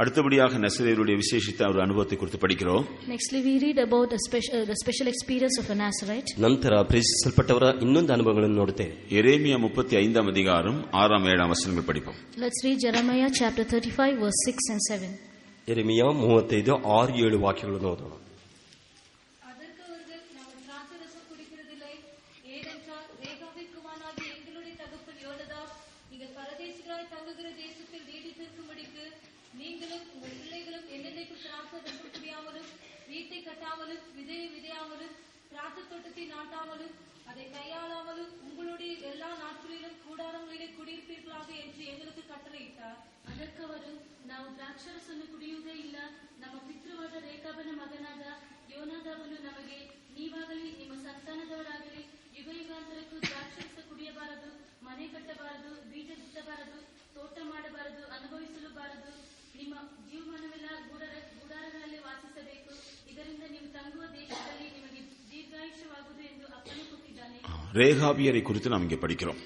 அடுத்தபடியாக நசரேயருடைய விசேஷித்த ஒரு அனுபவத்தை குறித்து படிக்கிறோம். Nextly we read about the special experience of a Nazarite. ನಂತರ ಪ್ರೀತಿಸಲ್ಪಟ್ಟವರ ಇನ್ನೊಂದು ಅನುಭವಗಳನ್ನು ನೋಡುತ್ತೇವೆ. எரேமியா 35 அதிகாரம் 6 7 வசனங்கள் படிப்போம். Let's read Jeremiah chapter 35 verse 6 and 7. ಯೆರೆಮೀಯ 35 6 7 ವಾಕ್ಯಗಳನ್ನು ಓದೋಣ. அதை கையாளாமலும் உங்களுடைய எல்லா நாட்களிலும் கூடாரங்களிலே குடியிருப்பீர்களாக என்று எங்களுக்கு கட்டளையிட்டார். ಅದಕ್ಕೆ ಅವರು ನಾವು ದ್ರಾಕ್ಷಾರಸವನ್ನು ಕುಡಿಯುವುದೇ ಇಲ್ಲ, ನಮ್ಮ ಪಿತೃವಾದ ರೇಖಾಬನ ಮಗನಾದ ಯೋನಾದಾಬನು ನಮಗೆ ನೀವಾಗಲಿ ನಿಮ್ಮ ಸಂತಾನದವರಾಗಲಿ ಯುಗ ಯುಗಾಂತರಕ್ಕೂ ದ್ರಾಕ್ಷಾರಸ ಕುಡಿಯಬಾರದು, ಮನೆ ಕಟ್ಟಬಾರದು, ಬೀಜ ಬಿತ್ತಬಾರದು, ತೋಟ ಮಾಡಬಾರದು, ಅನುಭವಿಸಲು ಬಾರದು, ನಿಮ್ಮ ಜೀವಮಾನವೆಲ್ಲ ಗುಡಾರಗಳಲ್ಲಿ ವಾಸಿಸಬೇಕು, ಇದರಿಂದ ನೀವು ತಂಗುವ ದೇಶದಲ್ಲಿ ನಿಮಗೆ ದೀರ್ಘಾಯುಷ್ಯವಾಗುವುದು ಎಂದು ಅಪ್ಪಣೆ ಕೊಟ್ಟಿದ್ದಾನೆ. ரேகாபியரை குறித்து நாம் இங்கே படிக்கிறோம்.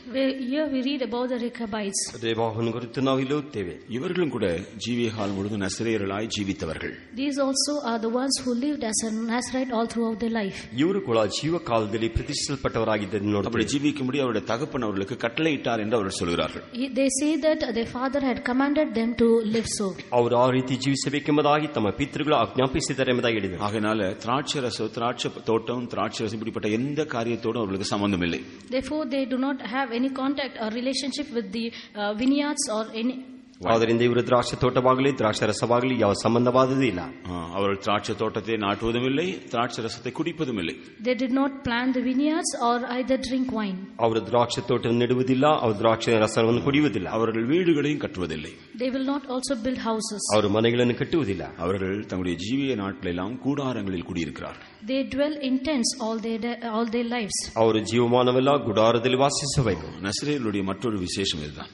Here we read about the Rechabites. ರೇವಾಹನ ಕುರಿತು ನಾವು ಇಲ್ಲಿ ಓದ್ತೇವೆ. இவர்களும் கூட ஜீவியகால் முழுதும் நசரேயர்களாய் ஜீவித்தவர்கள். These also are the ones who lived as a Nazarite all throughout their life. ಇವರು ಕೂಡ ಜೀವಕಾಲದಲ್ಲಿ ಪ್ರತಿಷ್ಠಿಸಲ್ಪಟ್ಟವರಾಗಿದ್ದನ್ನು அப்படி ನೋಡುತ್ತೇವೆ. ஜீவிக்கும்படி அவருடைய தகப்பன் அவர்களுக்கு கட்டளையிட்டார் என்று அவர்கள் சொல்கிறார்கள். They say that their father had commanded them to live so. ಅವರು ಆ ರೀತಿ ಜೀವಿಸಬೇಕೆಂಬುದಾಗಿ ತಮ್ಮ ಪಿತೃಗಳು ಆಜ್ಞಾಪಿಸಿದ್ದಾರೆ ಎಂಬುದಾಗಿ ಹೇಳಿದರು. ஆகையினால திராட்சரசம், திராட்சை தோட்டம், திராட்சரசம் இப்படிப்பட்ட எந்த காரியத்தோடும் அவர்களுக்கு சம்பந்தம் இல்லை. Therefore they do not have any contact or relationship with the vineyards or any. ಆದ್ದರಿಂದ ಇವರು ದ್ರಾಕ್ಷ ತೋಟವಾಗಲಿ ದ್ರಾಕ್ಷ ರಸವಾಗಲಿ ಯಾವ ಸಂಬಂಧವಾದದ್ದು ಇಲ್ಲ. அவர்கள் திராட்சை தோட்டத்தை நாட்டுவதும் இல்லை, திராட்சை ரசத்தை குடிப்பதும் இல்லை. They did not plant the vineyards or either drink wine. ಅವರು ದ್ರಾಕ್ಷ ತೋಟವನ್ನು ನೆಡುವುದಿಲ್ಲ, ಅವರು ದ್ರಾಕ್ಷ ರಸವನ್ನು ಕುಡಿಯುವುದಿಲ್ಲ. அவர்கள் வீடுகளையும் கட்டுவதில்லை. They will not also build houses. ಅವರು ಮನೆಗಳನ್ನು ಕಟ್ಟುವುದಿಲ್ಲ. அவர்கள் தங்களுடைய ஜீவிய நாட்களெல்லாம் கூடாரங்களில் குடியிருக்கிறார்கள். They dwell in tents all their lives. ಅವರು ಜೀವಮಾನವೆಲ್ಲ ಗುಡಾರದಲ್ಲಿ ವಾಸಿಸಬೇಕು. நசரேயருடைய மற்றொரு விசேஷம் இதுதான்.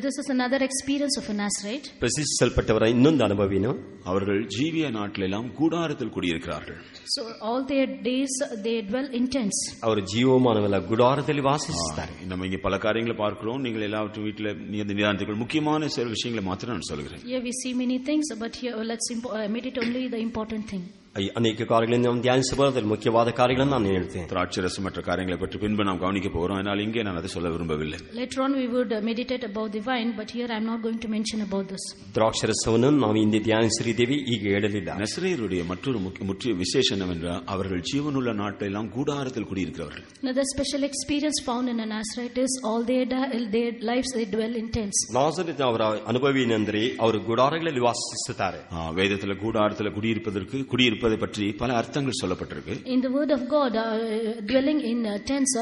This is another experience of a Nazarite. ಪ್ರತಿಷ್ಠಿಸಲ್ಪಟ್ಟವರ ಇನ್ನೊಂದು ಅನುಭವವೇನು? அவர்கள் ஜீவிய நாட்களெல்லாம் கூடாரத்தில் குடியிருக்கிறார்கள். So all their days they dwell in tents. ಅವರು ಜೀವಮಾನವೆಲ್ಲ ಗುಡಾರದಲ್ಲಿ ವಾಸಿಸುತ್ತಾರೆ. நம்ம இங்க பல காரியங்களை பார்க்கிறோம். நீங்கள் எல்லாவற்றும் வீட்டில் நிதானித்துக் முக்கியமான சில விஷயங்களை மாத்திரம் நான் சொல்கிறேன். Here we see many things, but here let's meditate only the important thing. ಅನೇಕ ಕಾರ್ಯಗಳನ್ನು ನಾವು ಧ್ಯಾನಿಸಬಾರದು, ಮುಖ್ಯವಾದ ಕಾರ್ಯಗಳನ್ನು ನಾನು ಹೇಳ್ತೇನೆ. திராட்சரசம் மற்ற காரியங்களை பற்றி பின்பு நாம் கவனிக்க போகிறோம். அதனால் இங்கே நான் அதை சொல்ல விரும்பவில்லை. Later on we would meditate about the wine, but here I am not going to mention about this. ದ್ರಾಕ್ಷರಸವನ್ನು ನಾವು ಹಿಂದೆ ಧ್ಯಾನಿಸಿದ್ದೇವೆ, ಈಗ ಹೇಳಲಿಲ್ಲ. நசரேயருடைய மற்றொரு முக்கிய விசேஷம் என்னவென்றால் அவர்கள் ஜீவனுள்ள நாட்டெல்லாம் கூடாரத்தில் குடியிருக்கிறவர்கள். Another special experience found in a Nazarite is all their lives they dwell in tents. ನಾಜರೇತಿನ ಅವರ ಅನುಭವ ಏನೆಂದರೆ ಅವರು ಗುಡಾರಗಳಲ್ಲಿ ವಾಸಿಸುತ್ತಾರೆ. வேதத்தில் கூடாரத்தில் குடியிருப்பதை பற்றி பல அர்த்தங்கள் சொல்லப்பட்டிருக்கு. In the word of God, dwelling in tents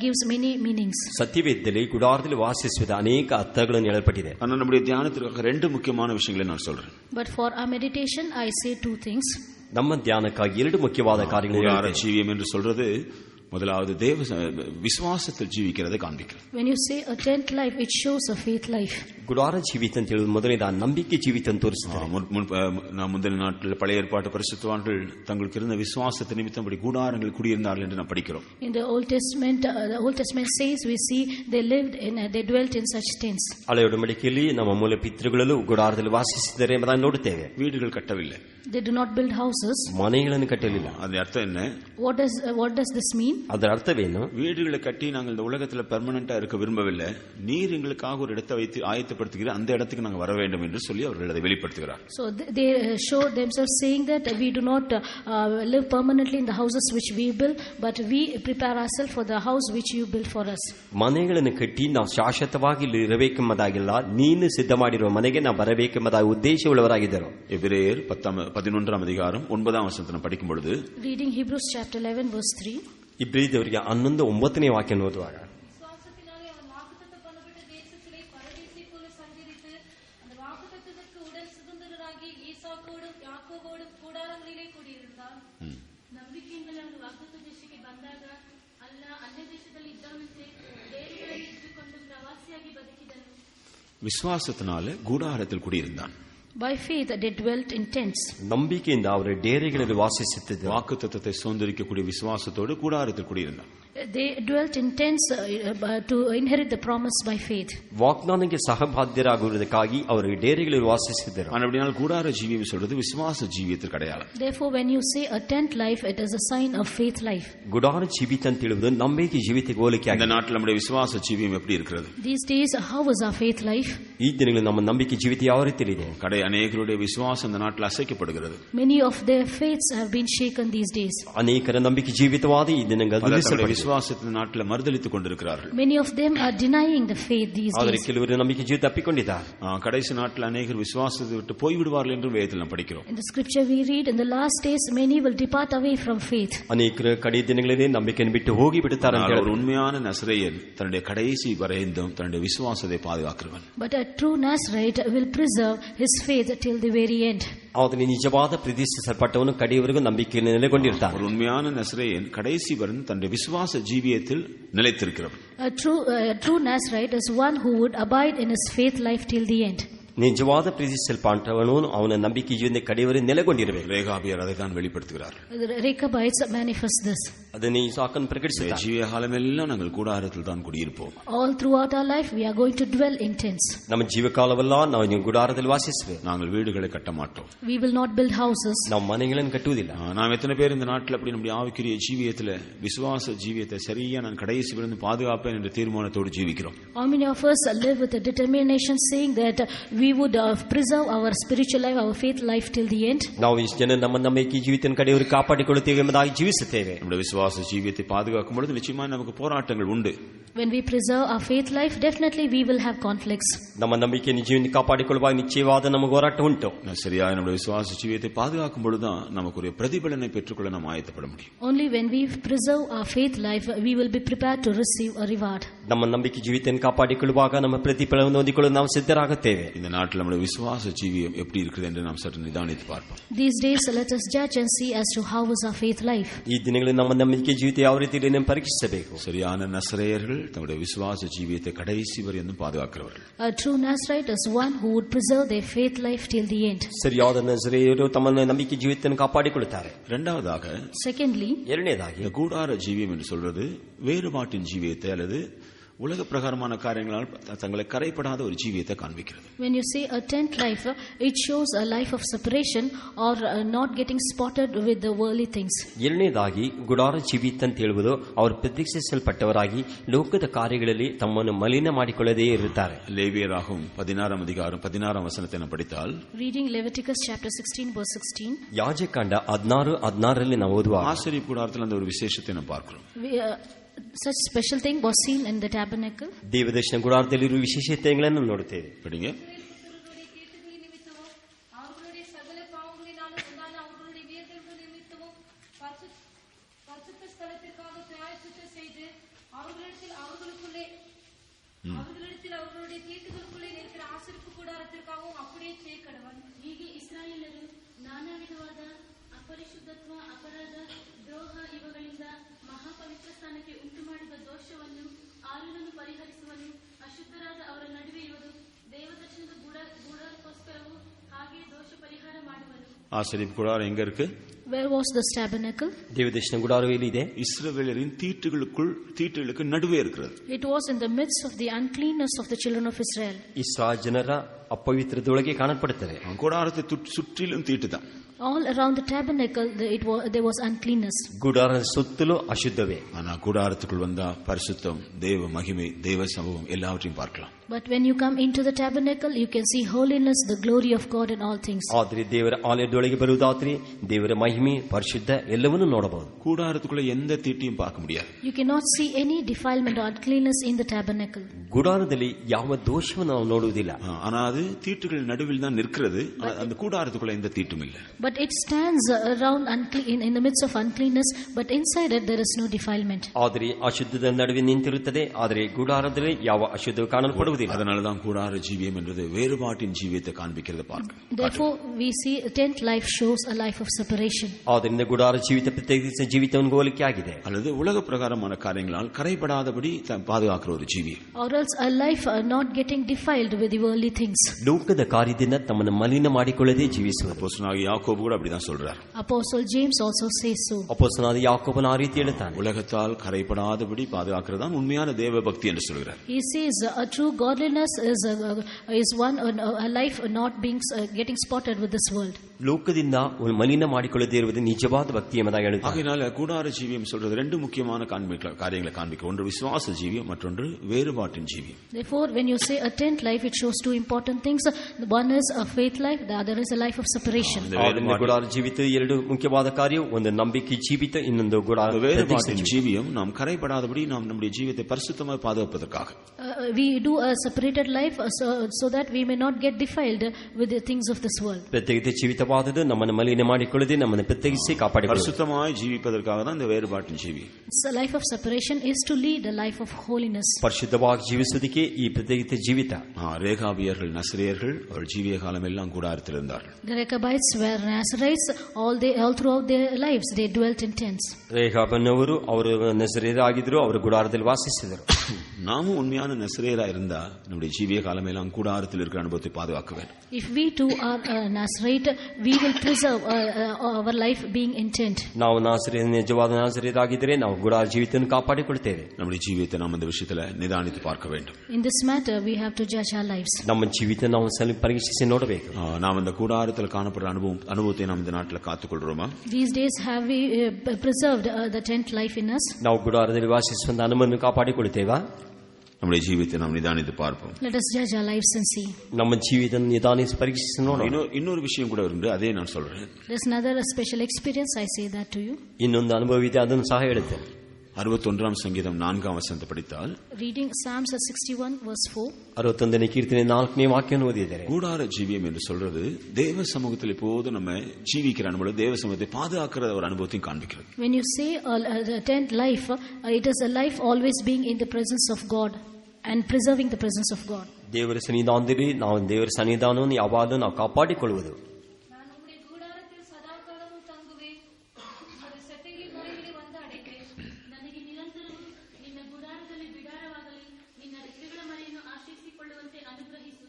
gives many meanings. ಸತ್ಯವೇದದಲ್ಲಿ ಗುಡಾರದಲ್ಲಿ ವಾಸಿಸುವ ಅನೇಕ ಅರ್ಥಗಳನ್ನು ಹೇಳಲ್ಪಟ್ಟಿದೆ. ஆனால் நம்முடைய தியானத்திற்காக ரெண்டு முக்கியமான விஷயங்களை நான் சொல்றேன். But for our meditation I say two things. ನಮ್ಮ ಧ್ಯಾನಕ್ಕಾಗಿ ಎರಡು ಮುಖ್ಯವಾದ ಕಾರ್ಯಗಳು. ஜீவியம் என்று சொல்றது முதலாவது தேவ விசுவாசத்தில் ஜீவிக்கிறதை காண்பிக்கிறது. When you say a tent life, it shows a faith life. ಗುಡಾರ ಜೀವಿತ ಅಂತ ಹೇಳುವುದು ಮೊದಲನೇದ ನಂಬಿಕೆ ಜೀವಿತ ಅಂತ ತೋರಿಸುತ್ತದೆ. நான் முந்தின நாட்களில் பழைய ஏற்பாட்டு பரிசுத்தவான்கள் தங்களுக்கு இருந்த விசுவாசத்தை நிமித்தம் அப்படி கூடாரங்கள் குடியிருந்தார்கள் என்று நாம் படிக்கிறோம். In the Old Testament says we see they dwelt in such tents. ಹಳೆಯ ಒಡಂಬಡಿಕೆಯಲ್ಲಿ ನಮ್ಮ ಮೂಲ ಪಿತೃಗಳು ಗುಡಾರದಲ್ಲಿ ವಾಸಿಸಿದ್ದಾರೆ ಎಂಬುದನ್ನು ನೋಡುತ್ತೇವೆ. வீடுகள் கட்டவில்லை. They do not build houses. ಮನೆಗಳನ್ನು ಕಟ್ಟಲಿಲ್ಲ. ಅದರ ಅರ್ಥ என்ன? What does this mean? ಅದರ ಅರ್ಥವೇನು? வீடுகளை கட்டி நாங்கள் இந்த உலகத்தில் பெர்மனண்டா இருக்க விரும்பவில்லை, நீர் எங்களுக்காக ஒரு இடத்தை வைத்து ஆயத்தப்படுத்துகிற அந்த இடத்துக்கு நாங்கள் வர வேண்டும் என்று சொல்லி அவர்கள் அதை வெளிப்படுத்துகிறார். So they show themselves saying that we do not live permanently in the houses which we build, but we prepare ourselves for the house which you build for us. ಮನೆಗಳನ್ನು ಕಟ್ಟಿ ನಾವು ಶಾಶ್ವತವಾಗಿ ಇರಬೇಕೆಂಬುದಾಗಿಲ್ಲ, ನೀನು ಸಿದ್ಧ ಮಾಡಿರುವ ಮನೆಗೆ ನಾವು ಬರಬೇಕೆಂಬುದಾಗಿ ಉದ್ದೇಶವುಳ್ಳವರಾಗಿದ್ದರು. ಎಬ್ರೆಯರ್ 11 அதிகாரம் 9 வசனத்தை படிக்கும் பொழுது, reading Hebrews chapter 11 verse 3, ಇಬ್ರಿದವರಿಗೆ 11 ವಾಕ್ಯ ಓದುವಾಗ, விசுவாசத்தினால கூடாரத்தில் குடியிருந்தான். By faith they dwelt in tents. ನಂಬಿಕೆಯಿಂದ ಅವರು ಡೇರೆಗಳಲ್ಲಿ ವಾಸಿಸುತ್ತಿದ್ದರು. வாக்குத்தத்தத்தை சுதந்தரிக்கக்கூடிய விசுவாசத்தோடு கூடாரத்தில் குடியிருந்தான். They dwelt in tents to inherit the promise by faith. ವಾಗ್ದಾನಕ್ಕೆ ಸಹಭಾಗ್ಯರಾಗುವುದಕ್ಕಾಗಿ ಅವರು ಡೇರೆಗಳಲ್ಲಿ ವಾಸಿಸಿದರು. அப்படினால் கூடார ஜீவியம் சொல்றது விசுவாச ஜீவியத்திற்கு அடையாளம். Therefore, when you say a tent life, it is a sign of faith life. ಗುಡಾರ ಜೀವಿತ ಅಂತ ಹೇಳುವುದು ನಂಬಿಕೆ ಜೀವಿತಕ್ಕೆ ಹೋಲಿಕೆ இந்த ಆಗಿದೆ. நாட்டில் நம்முடைய விசுவாச ஜீவியம் எப்படி இருக்கிறது? These days, how is our faith life? ಈ ದಿನಗಳಲ್ಲಿ ನಮ್ಮ ನಂಬಿಕೆ ಜೀವಿತ ಯಾವ ರೀತಿಯಲ್ಲಿದೆ? அநேகருடைய விசுவாசம் இந்த நாட்டில் அசைக்கப்படுகிறது. Many of their faiths have been shaken these days. ಅನೇಕರ ನಂಬಿಕೆ ಜೀವಿತವಾದ ಈ ದಿನಗಳಲ್ಲಿ விசுவாசத்தின் நாட்டில் மறுதலித்துக் கொண்டிருக்கிறார்கள். Many of them are denying the faith these ಆದರೆ days. ಕೆಲವರು ನಂಬಿಕೆ ಜೀವಿತ ತಪ್ಪಿಕೊಂಡಿದ್ದಾರೆ. கடைசி நாட்டில் அநேகர் விசுவாசத்தை விட்டு போய்விடுவார்கள் என்று வேதத்தில் நாம் படிக்கிறோம். In the scripture we read, in the last days many will depart away from faith. ಅನೇಕರು ಕಡೆಯ ದಿನಗಳಲ್ಲಿ ನಂಬಿಕೆಯನ್ನು ಬಿಟ್ಟು ಹೋಗಿ ಬಿಡುತ್ತಾರೆ ಅಂತ ஒரு ಹೇಳಿದ್ರು. உண்மையான நசரேயன் தன்னுடைய கடைசி வரைந்தும் தன்னுடைய விசுவாசத்தை பாதுகாக்கிறவன். But a true Nazarite will preserve his faith till the very end. ಅವನು ನಿಜವಾದ ಪ್ರತಿಷ್ಠಿಸಲ್ಪಟ್ಟವನು ಕಡೆಯವರೆಗೂ ನಂಬಿಕೆಯಲ್ಲಿ ನೆಲೆಗೊಂಡಿರ್ತಾನೆ. ஒரு உண்மையான நசரேயன் கடைசி வரை தன்னுடைய விசுவாச ஜீவியத்தில் நிலைத்திருக்கிறவன். A true Nazarite is one who would abide in his faith life till the end. ನಿಜವಾದ ಪ್ರತಿಷ್ಠಿಸಲ್ಪಟ್ಟವನು ಅವನ ನಂಬಿಕೆ ಜೀವನ ಕಡೆಯವರೆಗೂ ನೆಲೆಗೊಂಡಿರಬೇಕು. ரேகாபியர் அதை தான் வெளிப்படுத்துகிறார். The Rechabites manifest this. ಅದನ್ನೇ ಇಸಾಕನು ಪ್ರಕಟಿಸುತ್ತಾರೆ. ஜீவிய காலமெல்லாம் நாங்கள் கூடாரத்தில் தான் குடியிருப்போம். All throughout our life we are going to dwell in tents. ನಮ್ಮ ಜೀವಕಾಲವೆಲ್ಲ ನಾವು ಗುಡಾರದಲ್ಲಿ ವಾಸಿಸುವೆ. நாங்கள் வீடுகளை கட்ட மாட்டோம். We will not build houses. ನಾವು ಮನೆಗಳನ್ನು ಕಟ್ಟುವುದಿಲ್ಲ. நாம் எத்தனை பேர் இந்த நாட்டில் அப்படி நம்முடைய ஆவிக்குரிய ஜீவியத்தில் விசுவாச ஜீவியத்தை சரியா நான் கடைசி விழுந்து பாதுகாப்பேன் என்ற தீர்மானத்தோடு ஜீவிக்கிறோம். How many of us live with a determination saying that we would preserve our spiritual life, our faith life till the end? ನಾವು ಇಷ್ಟು ಜನ ನಮ್ಮ ನಂಬಿಕೆ ಜೀವಿತ ಕಡೆಯವರು ಕಾಪಾಡಿಕೊಳ್ಳುತ್ತೇವೆ ಎಂಬುದಾಗಿ ಜೀವಿಸುತ್ತೇವೆ. நம்முடைய விசுவாச ஜீவியத்தை பாதுகாக்கும் பொழுது நிச்சயமாக நமக்கு போராட்டங்கள் உண்டு. When we preserve our faith life, definitely we will have conflicts. ನಮ್ಮ ನಂಬಿಕೆ ಜೀವನ ಕಾಪಾಡಿಕೊಳ್ಳುವಾಗ ನಿಶ್ಚಯವಾದ ನಮಗೆ ಹೋರಾಟ ಉಂಟು. சரியாக நம்முடைய விசுவாச ஜீவியத்தை பாதுகாக்கும் பொழுதுதான் நமக்கு ஒரு பிரதிபலனை பெற்றுக்கொள்ள நாம் ஆயத்தப்பட முடியும். Only when we preserve our faith life, we will be prepared to receive a reward. ನಮ್ಮ ನಂಬಿಕೆ ಜೀವಿತವನ್ನು ಕಾಪಾಡಿಕೊಳ್ಳುವಾಗ ನಮ್ಮ ಪ್ರತಿಫಲವನ್ನು ಹೊಂದಿಕೊಳ್ಳಲು ನಾವು ಸಿದ್ಧರಾಗುತ್ತೇವೆ. இந்த நாட்டில் நம்முடைய விசுவாச ஜீவியம் எப்படி இருக்குது என்று நாம் சற்று நிதானித்து பார்ப்போம். These days let us judge and see as to how is our faith life. ಈ ದಿನಗಳಲ್ಲಿ ನಮ್ಮ ನಂಬಿಕೆ ಜೀವಿತ ಯಾವ ರೀತಿ ಇದೆ ಎಂದು ಪರೀಕ್ಷಿಸಬೇಕು. சரியான நசரேயர்கள் தங்களுடைய விசுவாச ஜீவியத்தை கடைசி வரையும் பாதுகாக்கிறவர்கள். A true Nazarite is one who would preserve their faith life till the end. ಸರಿಯಾದ ನಜರೇಯರು ತಮ್ಮ ನಂಬಿಕೆ ಜೀವಿತವನ್ನು ಕಾಪಾಡಿಕೊಳ್ಳುತ್ತಾರೆ. இரண்டாவதாக, Secondly, ಎರಡನೇದಾಗಿ இந்த கூடார ஜீவியம் என்று சொல்றது வேறுபாட்டின் ஜீவியத்தை அல்லது உலக பிரகாரமான காரியங்களால் தங்களை கரைப்படாத ஒரு ஜீவியத்தை காண்பிக்கிறது. when you say a tent life, it shows a life of separation or not getting spotted with the worldly things. ಎರಡನೇದಾಗಿ ಗುಡಾರ ಜೀವಿತ ಅಂತ ಹೇಳುವುದು ಅವರು ಪ್ರತಿಷ್ಠಿಸಲ್ಪಟ್ಟವರಾಗಿ ಲೋಕದ ಕಾರ್ಯಗಳಲ್ಲಿ ತಮ್ಮನ್ನು ಮಲಿನ ಮಾಡಿಕೊಳ್ಳದೇ ಇರುತ್ತಾರೆ. லேவியராகும் 16 அதிகாரம் 16 வசனத்தை நாம் படித்தால், Reading Leviticus chapter 16 verse 16, ಯಾಜಕಾಂಡ 16:16 ನಾವು ಓದುವಾಗ ஆசரிப்பு கூடாரத்தில் அந்த ஒரு விசேஷத்தை நாம் பார்க்கிறோம். such special thing was seen in the tabernacle. ದೇವದರ್ಶನ ಗುಡಾರದಲ್ಲಿರುವ ವಿಶೇಷತೆಗಳನ್ನು ನೋಡುತ್ತೇವೆ. படிங்க. அவர்களுடைய சகல பாவங்களினாலும் உண்டான அவர்களுடைய வியர்த்தல்கள் நிமித்தமும் பரிசுத்த ஸ்தலத்திற்காக பிராயச்சித்தம் செய்து அவர்களிடத்தில் அவர்களுடைய தீட்டுகளுக்குள்ளே இருக்கிற ஆசரிப்பு கூடாரத்திற்காகவும் அப்படியே செய்யக்கடவன். ಹೀಗೆ ಇಸ್ರಾಯೇಲರು ನಾನಾ ವಿಧವಾದ ಅಪರಿಶುದ್ಧತ್ವ, ಅಪರಾಧ, ದ್ರೋಹ ಇವುಗಳಿಂದ ಮಹಾಪವಿತ್ರ ಸ್ಥಾನಕ್ಕೆ ಉಂಟು ಮಾಡಿದ ದೋಷವನ್ನು ಆರೋನನು ಪರಿಹರಿಸುವನು. ಅಶುದ್ಧರಾದ ಅವರ ನಡುವೆ ಇರುವುದು ದೇವದರ್ಶನದ ಗೂಢಕ್ಕೋಸ್ಕರವೂ ಹಾಗೆ ದೋಷ ಪರಿಹಾರ ಮಾಡುವನು. ஆசரிப்பு கூடாரம் எங்க இருக்கு? Where was this tabernacle? ದೇವದರ್ಶನ ಗುಡಾರವು ಎಲ್ಲಿದೆ? இஸ்ரவேலரின் தீட்டுகளுக்கு நடுவே இருக்கிறது. It was in the midst of the uncleanness of the children of Israel. Israel ಜನರ ಅಪವಿತ್ರದೊಳಗೆ ಕಾಣಲ್ಪಡುತ್ತದೆ. கூடாரத்தை சுற்றிலும் தீட்டு தான். All around the tabernacle there was uncleanness. ಗುಡಾರದ ಸುತ್ತಲೂ ಅಶುದ್ಧವೇ. ஆனா கூடாரத்துக்குள் வந்தா பரிசுத்தம், தேவ மகிமை, தேவ சமூகம் எல்லாவற்றையும் பார்க்கலாம். But when you come into the tabernacle, you can see holiness, the glory of God in all things. ಆದರೆ ದೇವರ ಆಲಯದೊಳಗೆ ಬರುವುದಾದ್ರೆ ದೇವರ ಮಹಿಮೆ, ಪರಿಶುದ್ಧ ಎಲ್ಲವನ್ನೂ ನೋಡಬಹುದು. கூடாரத்துக்குள்ள எந்த தீட்டையும் பார்க்க முடியாது. You cannot see any defilement or uncleanness in the tabernacle. ಗುಡಾರದಲ್ಲಿ ಯಾವ ದೋಷವನ್ನು ನಾವು ನೋಡುವುದಿಲ್ಲ. ஆனா அது தீட்டுகள் நடுவில் தான் நிற்கிறது. அந்த கூடாரத்துக்குள்ள எந்த தீட்டும் இல்லை. But it stands around in the midst of uncleanness, but inside it there is no defilement. ಆದರೆ ಅಶುದ್ಧದ ನಡುವೆ ನಿಂತಿರುತ್ತದೆ, ಆದರೆ ಗುಡಾರದಲ್ಲಿ ಯಾವ ಅಶುದ್ಧವು ಕಾಣಲ್ಪಡುವುದಿಲ್ಲ. அதனாலதான் கூடார ஜீவியம் என்றது வேறுபாட்டின் ஜீவியத்தை காண்பிக்கிறது பார்க்க. Therefore we see tent life shows a life of separation. ಆದ್ದರಿಂದ ಗುಡಾರ ಜೀವಿತ ಪ್ರತ್ಯೇಕಿಸಿದ ಜೀವಿತವನ್ನು ಹೋಲಿಕೆ ಆಗಿದೆ. அல்லது உலக பிரகாரமான காரியங்களால் கரைபடாதபடி பாதுகாக்கிற ஒரு ஜீவியம். Or else a life not getting defiled with the worldly things. ಲೋಕದ ಕಾರ್ಯದಿಂದ ತಮ್ಮನ್ನು ಮಲಿನ ಮಾಡಿಕೊಳ್ಳದೆ ಜೀವಿಸುವುದು. அப்போஸ்தலனாகிய யாக்கோபு யாக்கோபு கூட அப்படிதான் சொல்றார். Apostle James also says so. அப்போஸ்தலனாகிய யாக்கோபு ಆ ರೀತಿ ಹೇಳ್ತಾನೆ. உலகத்தால் கரைபடாதபடி பாதுகாக்கிறது தான் உண்மையான தேவ பக்தி என்று சொல்கிறார். He says a true godliness is one a life not being getting spotted with this world. ಲೋಕದಿಂದ ಮಲಿನ ಮಾಡಿಕೊಳ್ಳದೇ ಇರುವುದು ನಿಜವಾದ ಭಕ್ತಿ ಎಂಬುದಾಗಿ ಹೇಳುತ್ತಾರೆ. ஆகையால கூடார ஜீவியம் சொல்றது ரெண்டு முக்கியமான காரியங்களை காண்பிக்கும். ஒன்று விசுவாச ஜீவியம், மற்றொன்று வேறுபாட்டின் ஜீவியம். Therefore, when you say a tent life, it shows two important things. One is a faith life, the other is a life of separation. ಗುಡಾರ ಜೀವಿತ ಎರಡು ಮುಖ್ಯವಾದ ಕಾರ್ಯ, ಒಂದು ನಂಬಿಕೆ ಜೀವಿತ, ಇನ್ನೊಂದು ಗುಡಾರ வேறுபாட்டின் ஜீவியம் நாம் கரைபடாதபடி நாம் நம்முடைய ஜீவியத்தை பரிசுத்தமாக பாதுகாப்பதற்காக. We do a separated life so that we may not get defiled with the things of this world. ಪ್ರತ್ಯೇಕ ಜೀವಿತವಾದದ್ದು ನಮ್ಮನ್ನು ಮಲಿನ ಮಾಡಿಕೊಳ್ಳದೆ ನಮ್ಮನ್ನು ಪ್ರತ್ಯೇಕಿಸಿ ಕಾಪಾಡಿಕೊಳ್ಳುವುದು. பரிசுத்தமாய் ஜீவிப்பதற்காக தான் இந்த வேறுபாட்டின் ஜீவியம். The life of separation is to lead a life of holiness. ಪರಿಶುದ್ಧವಾಗಿ ಜೀವಿಸುವುದಕ್ಕೆ ಈ ಪ್ರತ್ಯೇಕ ಜೀವಿತ. ரேகாபியர்கள் நசரேயர்கள் அவர்கள் ஜீவிய காலம் எல்லாம் கூடாரத்தில் இருந்தார்கள். The Rechabites were Nazarites all throughout their lives. They dwelt in tents. ರೇಹಾಬನವರು ಅವರು ನಜರೇಯರಾಗಿದ್ದರು, ಅವರು ಗುಡಾರದಲ್ಲಿ ವಾಸಿಸಿದರು. நாமும் உண்மையான நசரேயரா இருந்தா நம்முடைய ஜீவிய காலம் எல்லாம் கூடாரத்தில் இருக்கிற அனுபவத்தை பாதுகாக்க வேண்டும். If we too are Nazarite, we will preserve our life being in tent. ನಾವು ನಿಜವಾದ ನಾಸರೇಯರಾಗಿದ್ದರೆ ನಾವು ಗುಡಾರ ಜೀವಿತವನ್ನು ಕಾಪಾಡಿಕೊಳ್ಳುತ್ತೇವೆ. நம்முடைய ஜீவியத்தை நாம் இந்த விஷயத்துல நிதானித்து பார்க்க வேண்டும். In this matter, we have to judge our lives. ನಮ್ಮ ಜೀವಿತ ನಾವು ಪರೀಕ್ಷಿಸಿ ನೋಡಬೇಕು. நாம் இந்த கூடாரத்தில் காணப்படுற அனுபவத்தை நாம் இந்த நாட்டில் காத்துக்கொள்றோமா? These days have we preserved the tent life in us? ನಾವು ಗುಡಾರದಲ್ಲಿ ವಾಸಿಸುವ ಅನುಭವವನ್ನು ಕಾಪಾಡಿಕೊಳ್ಳುತ್ತೇವಾ? நம்முடைய ஜீவித்தை நாம் நிதானித்து பார்ப்போம். Let us judge our lives and see. ನಮ್ಮ ಜೀವಿತ ನಿಧಾನಿಸಿ ಪರೀಕ್ಷಿಸಿ ನೋಡೋಣ. இன்னொரு விஷயம் கூட இருக்கு, அதே நான் சொல்றேன். There's another special experience, I say that to you. ಇನ್ನೊಂದು ಅನುಭವ ಇದೆ, ಅದನ್ನು ಸಹ ಹೇಳುತ್ತೇನೆ. 61 சங்கீதம் 4 வசனத்தை படித்தால், Reading Psalms 61 verse 4. 61ನೇ ಕೀರ್ತನೆ 4ನೇ ವಾಕ್ಯವನ್ನು ಓದಿದರೆ, கூடார ஜீவியம் என்று சொல்றது தேவ சமூகத்தில் எப்போது நம்ம ஜீவிக்கிற அனுபவம், தேவ சமூகத்தை பாதுகாக்கிற ஒரு அனுபவத்தையும் காண்பிக்கிறது. When you say the tent life, it is a life always being in the presence of God and preserving the presence of God. ದೇವರ ಸನ್ನಿಧಾನದಲ್ಲಿ ನಾವು ದೇವರ ಸನ್ನಿಧಾನವನ್ನು ಯಾವಾಗಲೂ ನಾವು ಕಾಪಾಡಿಕೊಳ್ಳುವುದು. நான் உம்முடைய கூடாரத்தில் சதாகாலமும் தங்குவேன், உமது செட்டைகளின் மறைவிலே வந்து அடைப்பேன். ನನಗೆ ನಿರಂತರವೂ ನಿನ್ನ ಗುಡಾರದಲ್ಲಿ ಬಿಡಾರವಾಗಲಿ, ನಿನ್ನ ರೆಕ್ಕೆಗಳ ಮರೆಯನ್ನು ಆಶ್ರಯಿಸಿಕೊಳ್ಳುವಂತೆ ಅನುಗ್ರಹಿಸು.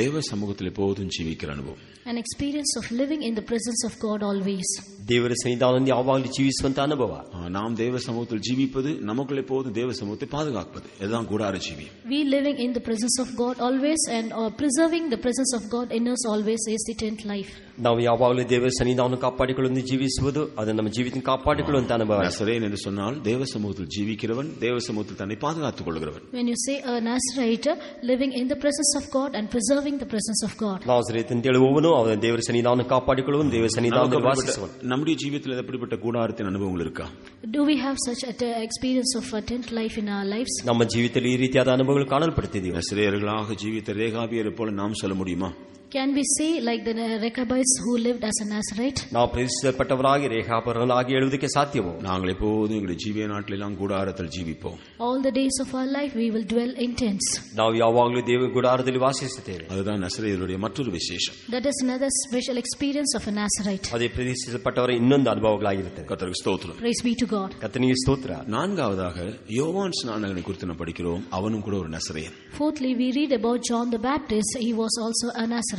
தேவ சமூகத்தில் எப்போதும் ஜீவிக்கிற அனுபவம். An experience of living in the presence of God always. ದೇವರ ಸನ್ನಿಧಾನದಲ್ಲಿ ಯಾವಾಗಲೂ ಜೀವಿಸುವಂತ ಅನುಭವ. நாம் தேவ சமூகத்தில் ஜீவிப்பது, நமக்குள்ள எப்போதும் தேவ சமூகத்தை பாதுகாப்பது, இதுதான் கூடார ஜீவியம். We living in the presence of God always and preserving the presence of God in us always is the tent life. ನಾವು ಯಾವಾಗಲೂ ದೇವರ ಸನ್ನಿಧಾನವನ್ನು ಕಾಪಾಡಿಕೊಳ್ಳುವುದು, ಜೀವಿಸುವುದು, ಅದು ನಮ್ಮ ಜೀವಿತ ಕಾಪಾಡಿಕೊಳ್ಳುವಂತ ಅನುಭವ. நசரேயன் என்று சொன்னால் தேவ சமூகத்தில் ஜீவிக்கிறவன், தேவ சமூகத்தில் தன்னை பாதுகாத்துக் கொள்கிறவன். When you say a Nazarite, living in the presence of God and preserving the presence of God. ನಾಸರೇತ್ ಅಂತ ಹೇಳುವವನು ಅವನ ದೇವರ ಸನ್ನಿಧಾನವನ್ನು ಕಾಪಾಡಿಕೊಳ್ಳುವನು, ದೇವರ ಸನ್ನಿಧಾನದಲ್ಲಿ ವಾಸಿಸುವನು. நம்முடைய ஜீவியத்தில் எப்படிப்பட்ட கூடாரத்தின் அனுபவங்கள் இருக்கா? Do we have such an experience of a tent life in our lives? ನಮ್ಮ ಜೀವಿತದಲ್ಲಿ ಈ ರೀತಿಯಾದ ಅನುಭವಗಳು ಕಾಣಲ್ಪಡುತ್ತಿದೆಯೋ? நசரேயர்களாக ஜீவித்த ரேகாபியரை போல நாம் சொல்ல முடியுமா? Can we say like the Rechabites who lived as a Nazarite? ನಾವು ಪ್ರತಿಷ್ಠಿಸಲ್ಪಟ್ಟವರಾಗಿ ರೇಖಾಪರನಾಗಿ ಹೇಳುವುದಕ್ಕೆ ಸಾಧ್ಯವೋ? நாங்கள் எப்போதும் எங்களுடைய ஜீவிய நாட்டிலெல்லாம் கூடாரத்தில் ஜீவிப்போம். All the days of our life we will dwell in tents. ನಾವು ಯಾವಾಗಲೂ ದೇವ ಗುಡಾರದಲ್ಲಿ ವಾಸಿಸುತ್ತೇವೆ. அதுதான் நசரேயருடைய மற்றொரு விசேஷம். That is another special experience of a Nazarite. ಅದೇ ಪ್ರತಿಷ್ಠಿಸಲ್ಪಟ್ಟವರ ಇನ್ನೊಂದು ಅನುಭವಗಳಾಗಿರುತ್ತದೆ. கர்த்தருக்கு ஸ்தோத்திரம். Praise be to God. ಕರ್ತನಿಗೆ ಸ್ತೋತ್ರ. நான்காவதாக யோவான் ஸ்நானகனை குறித்து நாம் படிக்கிறோம், அவனும் கூட ஒரு நசரேயன். Fourthly, we read about John the Baptist. He was also a Nazarite.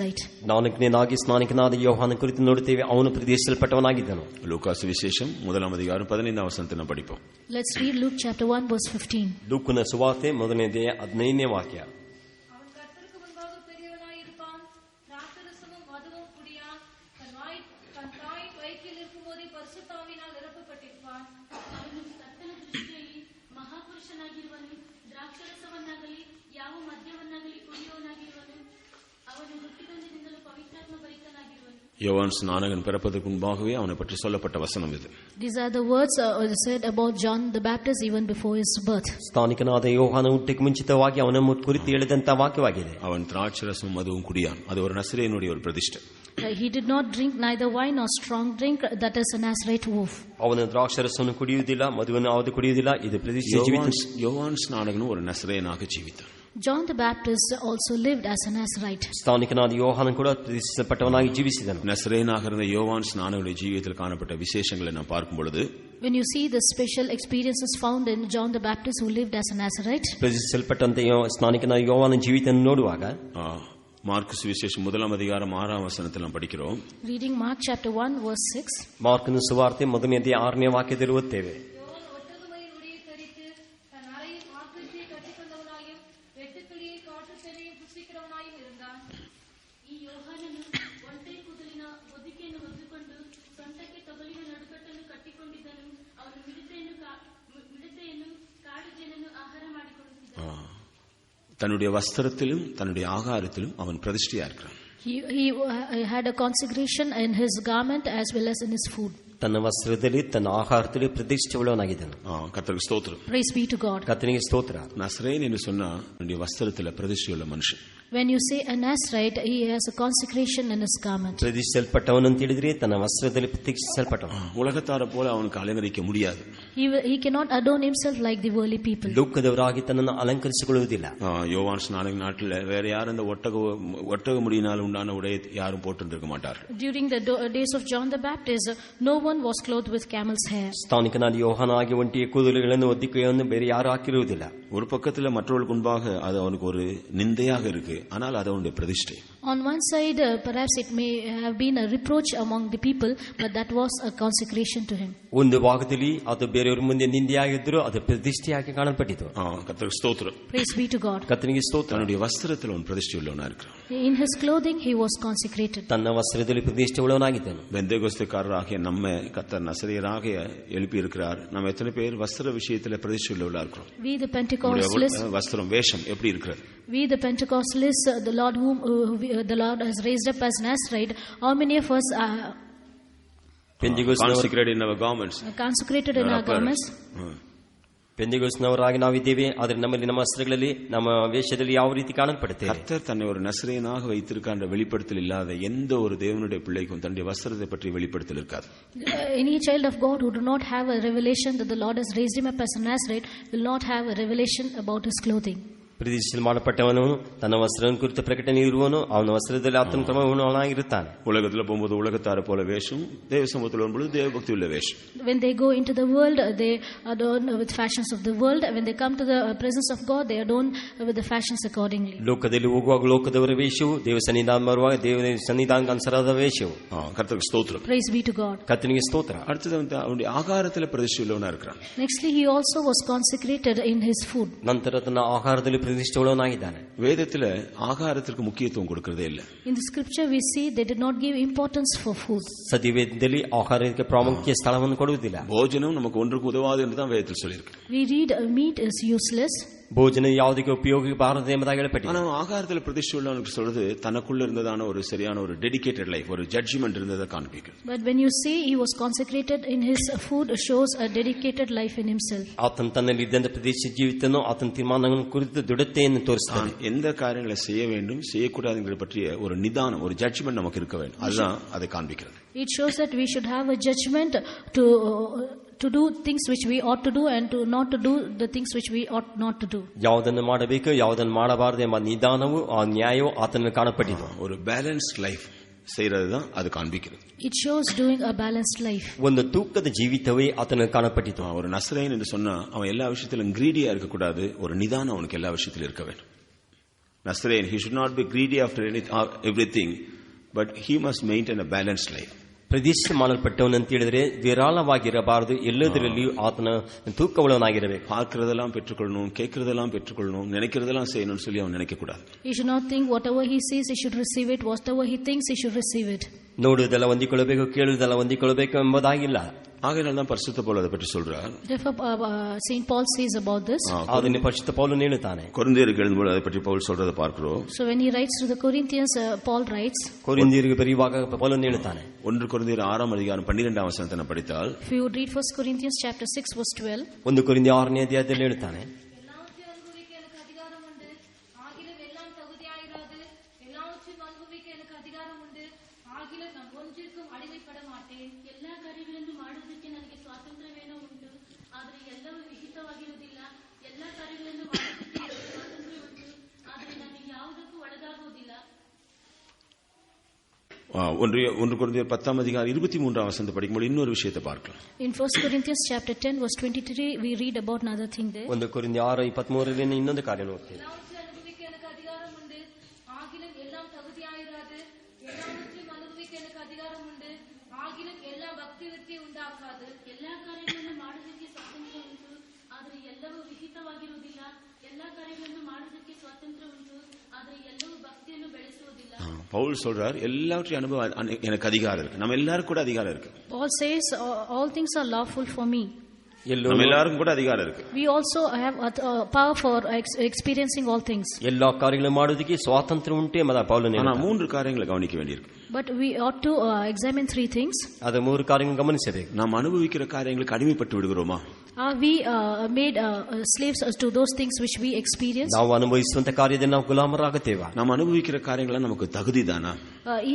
ನಾಲ್ಕನೇದಾಗಿ ಸ್ನಾನಿಕನಾದ ಯೋಹಾನ ಕುರಿತು ನೋಡುತ್ತೇವೆ, ಅವನು ಪ್ರತಿಷ್ಠಿಸಲ್ಪಟ್ಟವನಾಗಿದ್ದನು. லூகாஸ் விசேஷம் 1 அதிகாரம் 15 வசனத்தை நாம் படிப்போம். Let's read Luke chapter 1 verse 15. ಲೂಕನ ಸುವಾರ್ತೆ 1ನೇ 15ನೇ ವಾಕ್ಯ. அவன் கர்த்தருக்கு முன்பாக பெரியவனாயிருப்பான், திராட்சரசமும் மதுவும் குடியான், தன் தாயின் வயிற்றில் இருக்கும்போதே பரிசுத்தாவினால் நிரப்பப்பட்டிருப்பான். ಅವನು ಕರ್ತನ ದೃಷ್ಟಿಯಲ್ಲಿ ಮಹಾಪುರುಷನಾಗಿರುವನು, ದ್ರಾಕ್ಷರಸವನ್ನಾಗಲಿ ಯಾವ ಮದ್ಯವನ್ನಾಗಲಿ ಕುಡಿಯುವವನಾಗಿರುವನು. ಅವನು ಹುಟ್ಟಿದಂದಿನಿಂದಲೂ ಪವಿತ್ರಾತ್ಮ ಭರಿತನಾಗಿರುವನು. யோவான் ஸ்நானகன் பிறப்பதற்கு முன்பாகவே அவனை பற்றி சொல்லப்பட்ட வசனம் இது. These are the words said about John the Baptist even before his birth. ಸ್ನಾನಿಕನಾದ ಯೋಹಾನ ಹುಟ್ಟಿಗೆ ಮುಂಚಿತವಾಗಿ ಅವನ ಕುರಿತು ಹೇಳಿದಂತ ವಾಕ್ಯವಾಗಿದೆ. அவன் திராட்சரசமும் மதுவும் குடியான். அது ஒரு நசரேயனுடைய ஒரு பிரதிஷ்டை. He did not drink neither wine nor strong drink, that is a Nazarite oath. ಅವನು ದ್ರಾಕ್ಷರಸವನ್ನು ಕುಡಿಯುವುದಿಲ್ಲ, ಮದುವನ್ನು ಯಾವುದು ಕುಡಿಯುವುದಿಲ್ಲ, ಇದು ಪ್ರತಿಷ್ಠೆ ಜೀವಿತ. யோவான் ஸ்நானகனும் ஒரு நசரேயனாக ஜீவித்தான். John the Baptist also lived as a Nazarite. ಸ್ನಾನಿಕನಾದ ಯೋಹಾನ ಕೂಡ ಪ್ರತಿಷ್ಠಿಸಲ್ಪಟ್ಟವನಾಗಿ ಜೀವಿಸಿದನು. நசரேயனாக இருந்த யோவான் ஸ்நானகனுடைய ஜீவியத்தில் காணப்பட்ட விசேஷங்களை நாம் பார்க்கும் பொழுது, when you see the special experiences found in John the Baptist who lived as a Nazarite, ಪ್ರತಿಷ್ಠಿಸಲ್ಪಟ್ಟಂತೆ ಸ್ನಾನಿಕನಾದ ಯೋಹಾನ ಜೀವಿತ ನೋಡುವಾಗ மார்க்கு சுவிசேஷம் 1 அதிகாரம் 6 வசனத்தில் நாம் படிக்கிறோம். Reading Mark chapter 1 verse 6. ಮಾರ್ಕನ ಸುವಾರ್ತೆ 1ನೇ ಅಧ್ಯಾಯ 6ನೇ ವಾಕ್ಯದಲ್ಲಿ ಓದ್ತೇವೆ. ಈ ಯೋಹಾನನು ಒಂಟೆ ಕೂದಲಿನ ಹೊದಿಕೆಯನ್ನು ಹೊದ್ದುಕೊಂಡು ಸೊಂಟಕ್ಕೆ ತೊಗಲಿನ ನಡುಕಟ್ಟನ್ನು ಕಟ್ಟಿಕೊಂಡಿದ್ದನು. ಅವನು ಮಿಡತೆಯನ್ನು ಕಾಡು ಜೇನನ್ನು ಆಹಾರ ಮಾಡಿಕೊಳ್ಳುತ್ತಿದ್ದನು. தன்னுடைய வஸ்திரத்திலும் தன்னுடைய ஆகாரத்திலும் அவன் பிரதிஷ்டையா இருக்கிறான். He had a consecration in his garment as well as in his food. ತನ್ನ ವಸ್ತ್ರದಲ್ಲಿ ತನ್ನ ಆಹಾರದಲ್ಲಿ ಪ್ರತಿಷ್ಠೆಯುಳ್ಳವನಾಗಿದ್ದನು. கர்த்தருக்கு ஸ்தோத்திரம். Praise be to God. ಕರ್ತನಿಗೆ ಸ್ತೋತ್ರ. நசரேயன் என்று சொன்னா தன்னுடைய வஸ்திரத்தில் பிரதிஷ்டையுள்ள மனுஷன். When you say a Nazarite, he has a consecration in his garment. ಪ್ರತಿಷ್ಠಿಸಲ್ಪಟ್ಟವನು ಅಂತ ಹೇಳಿದ್ರೆ ತನ್ನ ವಸ್ತ್ರದಲ್ಲಿ ಪ್ರತಿಷ್ಠಿಸಲ್ಪಟ್ಟವನು. உலகத்தார போல அவனுக்கு அலங்கரிக்க முடியாது. He cannot adorn himself like the worldly people. ಲೋಕದವರಾಗಿ ತನ್ನನ್ನು ಅಲಂಕರಿಸಿಕೊಳ್ಳುವುದಿಲ್ಲ. யோவான் ஸ்நானக நாட்டில் வேற யாரும் இந்த ஒட்டக முடியினால் உண்டான உடையை யாரும் போட்டிருக்க மாட்டார்கள். During the days of John the Baptist, no one was clothed with camel's hair. ಸ್ಥಾನಿಕನಾದ ಯೋಹಾನನಾಗಿ ಒಂಟಿಯ ಕೂದಲುಗಳನ್ನು ಹೊದಿಕೆಯನ್ನು ಬೇರೆ ಯಾರು ಹಾಕಿರುವುದಿಲ್ಲ. ஒரு பக்கத்தில் மற்றவர்களுக்கு முன்பாக அது அவனுக்கு ஒரு நிந்தையாக இருக்கு, ஆனால் அது அவனுடைய பிரதிஷ்டை. On one side, perhaps it may have been a reproach among the people, but that was a consecration to him. ಒಂದು ಭಾಗದಲ್ಲಿ ಅದು ಬೇರೆಯವರ ಮುಂದೆ ನಿಂದೆಯಾಗಿದ್ದರೂ ಅದು ಪ್ರತಿಷ್ಠೆಯಾಗಿ ಕಾಣಲ್ಪಟ್ಟಿತು. கர்த்தருக்கு ஸ்தோத்திரம். Praise be to God. ಕರ್ತನಿಗೆ ಸ್ತೋತ್ರ. தன்னுடைய வஸ்திரத்தில் அவன் பிரதிஷ்டையுள்ளவனா இருக்கிறான். In his clothing he was consecrated. ತನ್ನ ವಸ್ತ್ರದಲ್ಲಿ ಪ್ರತಿಷ್ಠೆಯುಳ್ಳವನಾಗಿದ್ದನು. பெந்தேகோஸ்தேக்காரராகிய நம்ம கர்த்தர் நசரேயராக எழுப்பி இருக்கிறார். நம்ம எத்தனை பேர் வஸ்திர விஷயத்தில் பிரதிஷ்டையுள்ளவர்களா இருக்கிறோம்? We the Pentecostalists, வஸ்திரம் வேஷம் எப்படி இருக்கிறது? we the Pentecostalists, the Lord whom the Lord has raised up as Nazarite, how many of us are consecrated in our garments? Consecrated in our garments. ಪೆಂತೆಕೋಸ್ತನವರಾಗಿ ನಾವಿದ್ದೇವೆ, ಆದರೆ ನಮ್ಮಲ್ಲಿ ನಮ್ಮ ವಸ್ತ್ರಗಳಲ್ಲಿ ನಮ್ಮ ವೇಷದಲ್ಲಿ ಯಾವ ರೀತಿ ಕಾಣಲ್ಪಡುತ್ತೇವೆ? கர்த்தர் தன்னை ஒரு நசரேயனாக வைத்திருக்கின்ற வெளிப்படுத்தல் இல்லாத எந்த ஒரு தேவனுடைய பிள்ளைக்கும் தன்னுடைய வஸ்திரத்தை பற்றி வெளிப்படுத்தல் இருக்காது. Any child of God who do not have a revelation that the Lord has raised him up as a Nazarite will not have a revelation about his clothing. ಪ್ರತಿಷ್ಠೆ ಮಾಡಲ್ಪಟ್ಟವನು ತನ್ನ ವಸ್ತ್ರವನ್ನು ಕುರಿತ ಪ್ರಕಟಣೆ ಇರುವನು, ಅವನ ವಸ್ತ್ರದಲ್ಲಿ ಆತನ ಕ್ರಮವನ್ನಾಗಿರುತ್ತಾನೆ. உலகத்தில் போகும்போது உலகத்தார போல வேஷம், தேவ சமூகத்தில் வரும்போது தேவ பக்தி உள்ள வேஷம். When they go into the world, they adorn with fashions of the world. When they come to the presence of God, they adorn with the fashions accordingly. ಲೋಕದಲ್ಲಿ ಹೋಗುವಾಗ ಲೋಕದವರ ವೇಷವು, ದೇವ ಸನ್ನಿಧಾನ ಬರುವಾಗ ದೇವ ಸನ್ನಿಧಾನಕ್ಕೆ ಅನುಸಾರದ ವೇಷವು. கர்த்தருக்கு ஸ்தோத்திரம். Praise be to God. ಕರ್ತನಿಗೆ ಸ್ತೋತ್ರ. அடுத்தது அவனுடைய ஆகாரத்தில் பிரதிஷ்டை உள்ளவனா இருக்கிறான். Nextly, he also was consecrated in his food. ನಂತರ ತನ್ನ ಆಹಾರದಲ್ಲಿ ಪ್ರತಿಷ್ಠೆಯುಳ್ಳವನಾಗಿದ್ದಾನೆ. வேதத்தில் ஆகாரத்திற்கு முக்கியத்துவம் கொடுக்கிறதே இல்லை. In the scripture we see they did not give importance for food. ಸತಿವೇದದಲ್ಲಿ ಆಹಾರಕ್ಕೆ ಪ್ರಾಮುಖ್ಯ ಸ್ಥಳವನ್ನು ಕೊಡುವುದಿಲ್ಲ. ಭೋಜனம் நமக்கு ஒன்றுக்கு உதவாது என்று தான் வேதத்தில் சொல்லியிருக்கு. We read meat is useless. ಭೋಜನ ಯಾವುದಕ್ಕೆ ಉಪಯೋಗಬಾರದು ಎಂಬುದಾಗಿ ಹೇಳಲ್ಪಟ್ಟಿದೆ. ஆனால் ஆகாரத்தில் பிரதிஷ்டை உள்ளவனுக்கு சொல்றது தனக்குள்ள இருந்ததான ஒரு சரியான ஒரு டெடிகேட்டட் லைஃப், ஒரு ஜட்ஜ்மென்ட் இருந்ததை காண்பிக்கும். But when you say he was consecrated in his food, shows a dedicated life in himself. ಆತನ ತನ್ನಲ್ಲಿ ಇದ್ದಂತ ಪ್ರತಿಷ್ಠೆ ಜೀವಿತನೋ ಆತನ ತೀರ್ಮಾನಗಳನ್ನು ಕುರಿತು ದೃಢತೆಯನ್ನು ತೋರಿಸ್ತಾನೆ. எந்த காரியங்களை செய்ய வேண்டும் செய்யக்கூடாதுங்கிற பற்றிய ஒரு நிதானம், ஒரு ஜட்ஜ்மென்ட் நமக்கு இருக்க வேண்டும். அதுதான் அதை காண்பிக்கிறது. It shows that we should have a judgment to do things which we ought to do and to not to do the things which we ought not to do. ಯಾವುದನ್ನು ಮಾಡಬೇಕು ಯಾವುದನ್ನು ಮಾಡಬಾರದು ಎಂಬ ನಿಧಾನವು ಆ ನ್ಯಾಯವು ಆತನಲ್ಲಿ ಕಾಣಪಟ್ಟಿತು. ஒரு பேலன்ஸ்ட் லைஃப் செய்யறதுதான் அது காண்பிக்கிறது. It shows doing a balanced life. ಒಂದು ತೂಕದ ಜೀವಿತವೇ ಆತನಲ್ಲಿ ಕಾಣಪಟ್ಟಿತು. ஒரு நசரேயன் என்று சொன்னா அவன் எல்லா விஷயத்திலும் கிரீடியா இருக்க கூடாது, ஒரு நிதானம் அவனுக்கு எல்லா விஷயத்திலும் இருக்க வேண்டும். நசரேயன், he should not be greedy after everything, but he must maintain a balanced life. ಪ್ರತಿಷ್ಠೆ ಮಾಡಲ್ಪಟ್ಟವನು ಅಂತ ಹೇಳಿದ್ರೆ ವಿರಾಳವಾಗಿರಬಾರದು, ಎಲ್ಲದರಲ್ಲಿಯೂ ಆತನ ತೂಕವುಳ್ಳವನಾಗಿರಬೇಕು. பார்க்கிறதெல்லாம் பெற்றுக்கொள்ளணும், கேட்கிறதெல்லாம் பெற்றுக்கொள்ளணும், நினைக்கிறதெல்லாம் செய்யணும்னு சொல்லி அவன் நினைக்க கூடாது. He should not think whatever he sees he should receive it, whatever he thinks he should receive it. ನೋಡುವುದೆಲ್ಲ ಹೊಂದಿಕೊಳ್ಳಬೇಕು, ಕೇಳುವುದೆಲ್ಲ ಹೊಂದಿಕೊಳ್ಳಬೇಕು ಎಂಬುದಾಗಿಲ್ಲ. ஆகையால் தான் பரிசுத்த பவுல் அதை பற்றி சொல்றார். Therefore Saint Paul says about this. ಅದನ್ನು ಪರಿಶುದ್ಧ ಪೌಲನು ಹೇಳುತ್ತಾನೆ. கொரிந்தியருக்கு எழுதும்போது அதை பற்றி பவுல் சொல்றதை பார்க்கிறோம். So when he writes to the Corinthians, Paul writes. ಕೊರಿಂಥಿಯರಿಗೆ ಬರೆಯುವಾಗ ಪೌಲನು ಹೇಳುತ್ತಾನೆ. 1 கொரிந்தியர் 6 அதிகாரம் 12 வசனத்தை நான் படித்தால், If you read 1 Corinthians chapter 6 verse 12. 1 ಕೊರಿಂಥಿಯ 6ನೇ ಅಧ್ಯಾಯದಲ್ಲಿ ಹೇಳುತ್ತಾನೆ. ಎಲ್ಲಾ ಕಾರ್ಯಗಳನ್ನು ಮಾಡುವುದಕ್ಕೆ ನನಗೆ ಸ್ವಾತಂತ್ರ್ಯವೇನೋ ಉಂಟು, ಆದರೆ ಎಲ್ಲವೂ ವಿಹಿತವಾಗಿರುವುದಿಲ್ಲ. ಎಲ್ಲಾ ಕಾರ್ಯಗಳನ್ನು ಮಾಡುವುದಕ್ಕೆ ಸ್ವಾತಂತ್ರ್ಯ ಉಂಟು, ಆದರೆ ನನಗೆ ಯಾವುದಕ್ಕೂ ಒಳಗಾಗುವುದಿಲ್ಲ. 1 கொரிந்தியர் 10 அதிகாரம் 23 வசனத்தை படிக்கும்போது இன்னொரு விஷயத்தை பார்க்கலாம். In 1 Corinthians chapter 10 verse 23 we read about another thing there. 1 ಕೊರಿಂಥಿಯ 6:23ರಲ್ಲಿ ಇನ್ನೊಂದು ಕಾರ್ಯ ನೋಡ್ತೇವೆ. ஆகிலும் எல்லாம் தகுதியாயிராது, எல்லாவற்றையும் அனுபவிக்க எனக்கு அதிகாரம் உண்டு, ஆகிலும் எல்லா பக்தி விருத்தி ಉಂಟಾಕಾದು. ಎಲ್ಲಾ ಕಾರ್ಯಗಳನ್ನು ಮಾಡುವುದಕ್ಕೆ ಸ್ವಾತಂತ್ರ್ಯ ಉಂಟು, ಆದರೆ ಎಲ್ಲವೂ ವಿಹಿತವಾಗಿರುವುದಿಲ್ಲ. ಎಲ್ಲಾ ಕಾರ್ಯಗಳನ್ನು ಮಾಡುವುದಕ್ಕೆ ಸ್ವಾತಂತ್ರ್ಯ ಉಂಟು, ಆದರೆ ಎಲ್ಲವೂ ಭಕ್ತಿಯನ್ನು ಬೆಳೆಸುವುದಿಲ್ಲ. பவுல் சொல்றார் எல்லாவற்றையும் அனுபவம் எனக்கு அதிகாரம் இருக்கு. நம்ம எல்லாரும் கூட அதிகாரம் இருக்கு. Paul says all things are lawful for me. நம்ம எல்லாருக்கும் கூட அதிகாரம் இருக்கு. We also have power for experiencing all things. எல்லா காரியங்களும் ಮಾಡುವುದಕ್ಕೆ ಸ್ವಾತಂತ್ರ್ಯ ಉಂಟು ಎಂಬುದಾಗಿ ಪೌಲನು ஆனா ಹೇಳಿದ್ದಾನೆ. மூன்று காரியங்களை கவனிக்க வேண்டியிருக்கு. But we ought to examine three things. ಅದು ಮೂರು ಕಾರ್ಯಗಳನ್ನು ಗಮನಿಸಬೇಕು. நாம் அனுபவிக்கிற காரியங்களுக்கு அடிமைப்பட்டு விடுகிறோமா? Are we made slaves to those things which we experience? ನಾವು ಅನುಭವಿಸುವಂತ ಕಾರ್ಯದಲ್ಲಿ ನಾವು ಗುಲಾಮರಾಗುತ್ತೇವಾ? நாம் அனுபவிக்கிற காரியங்கள் நமக்கு தகுதிதானா?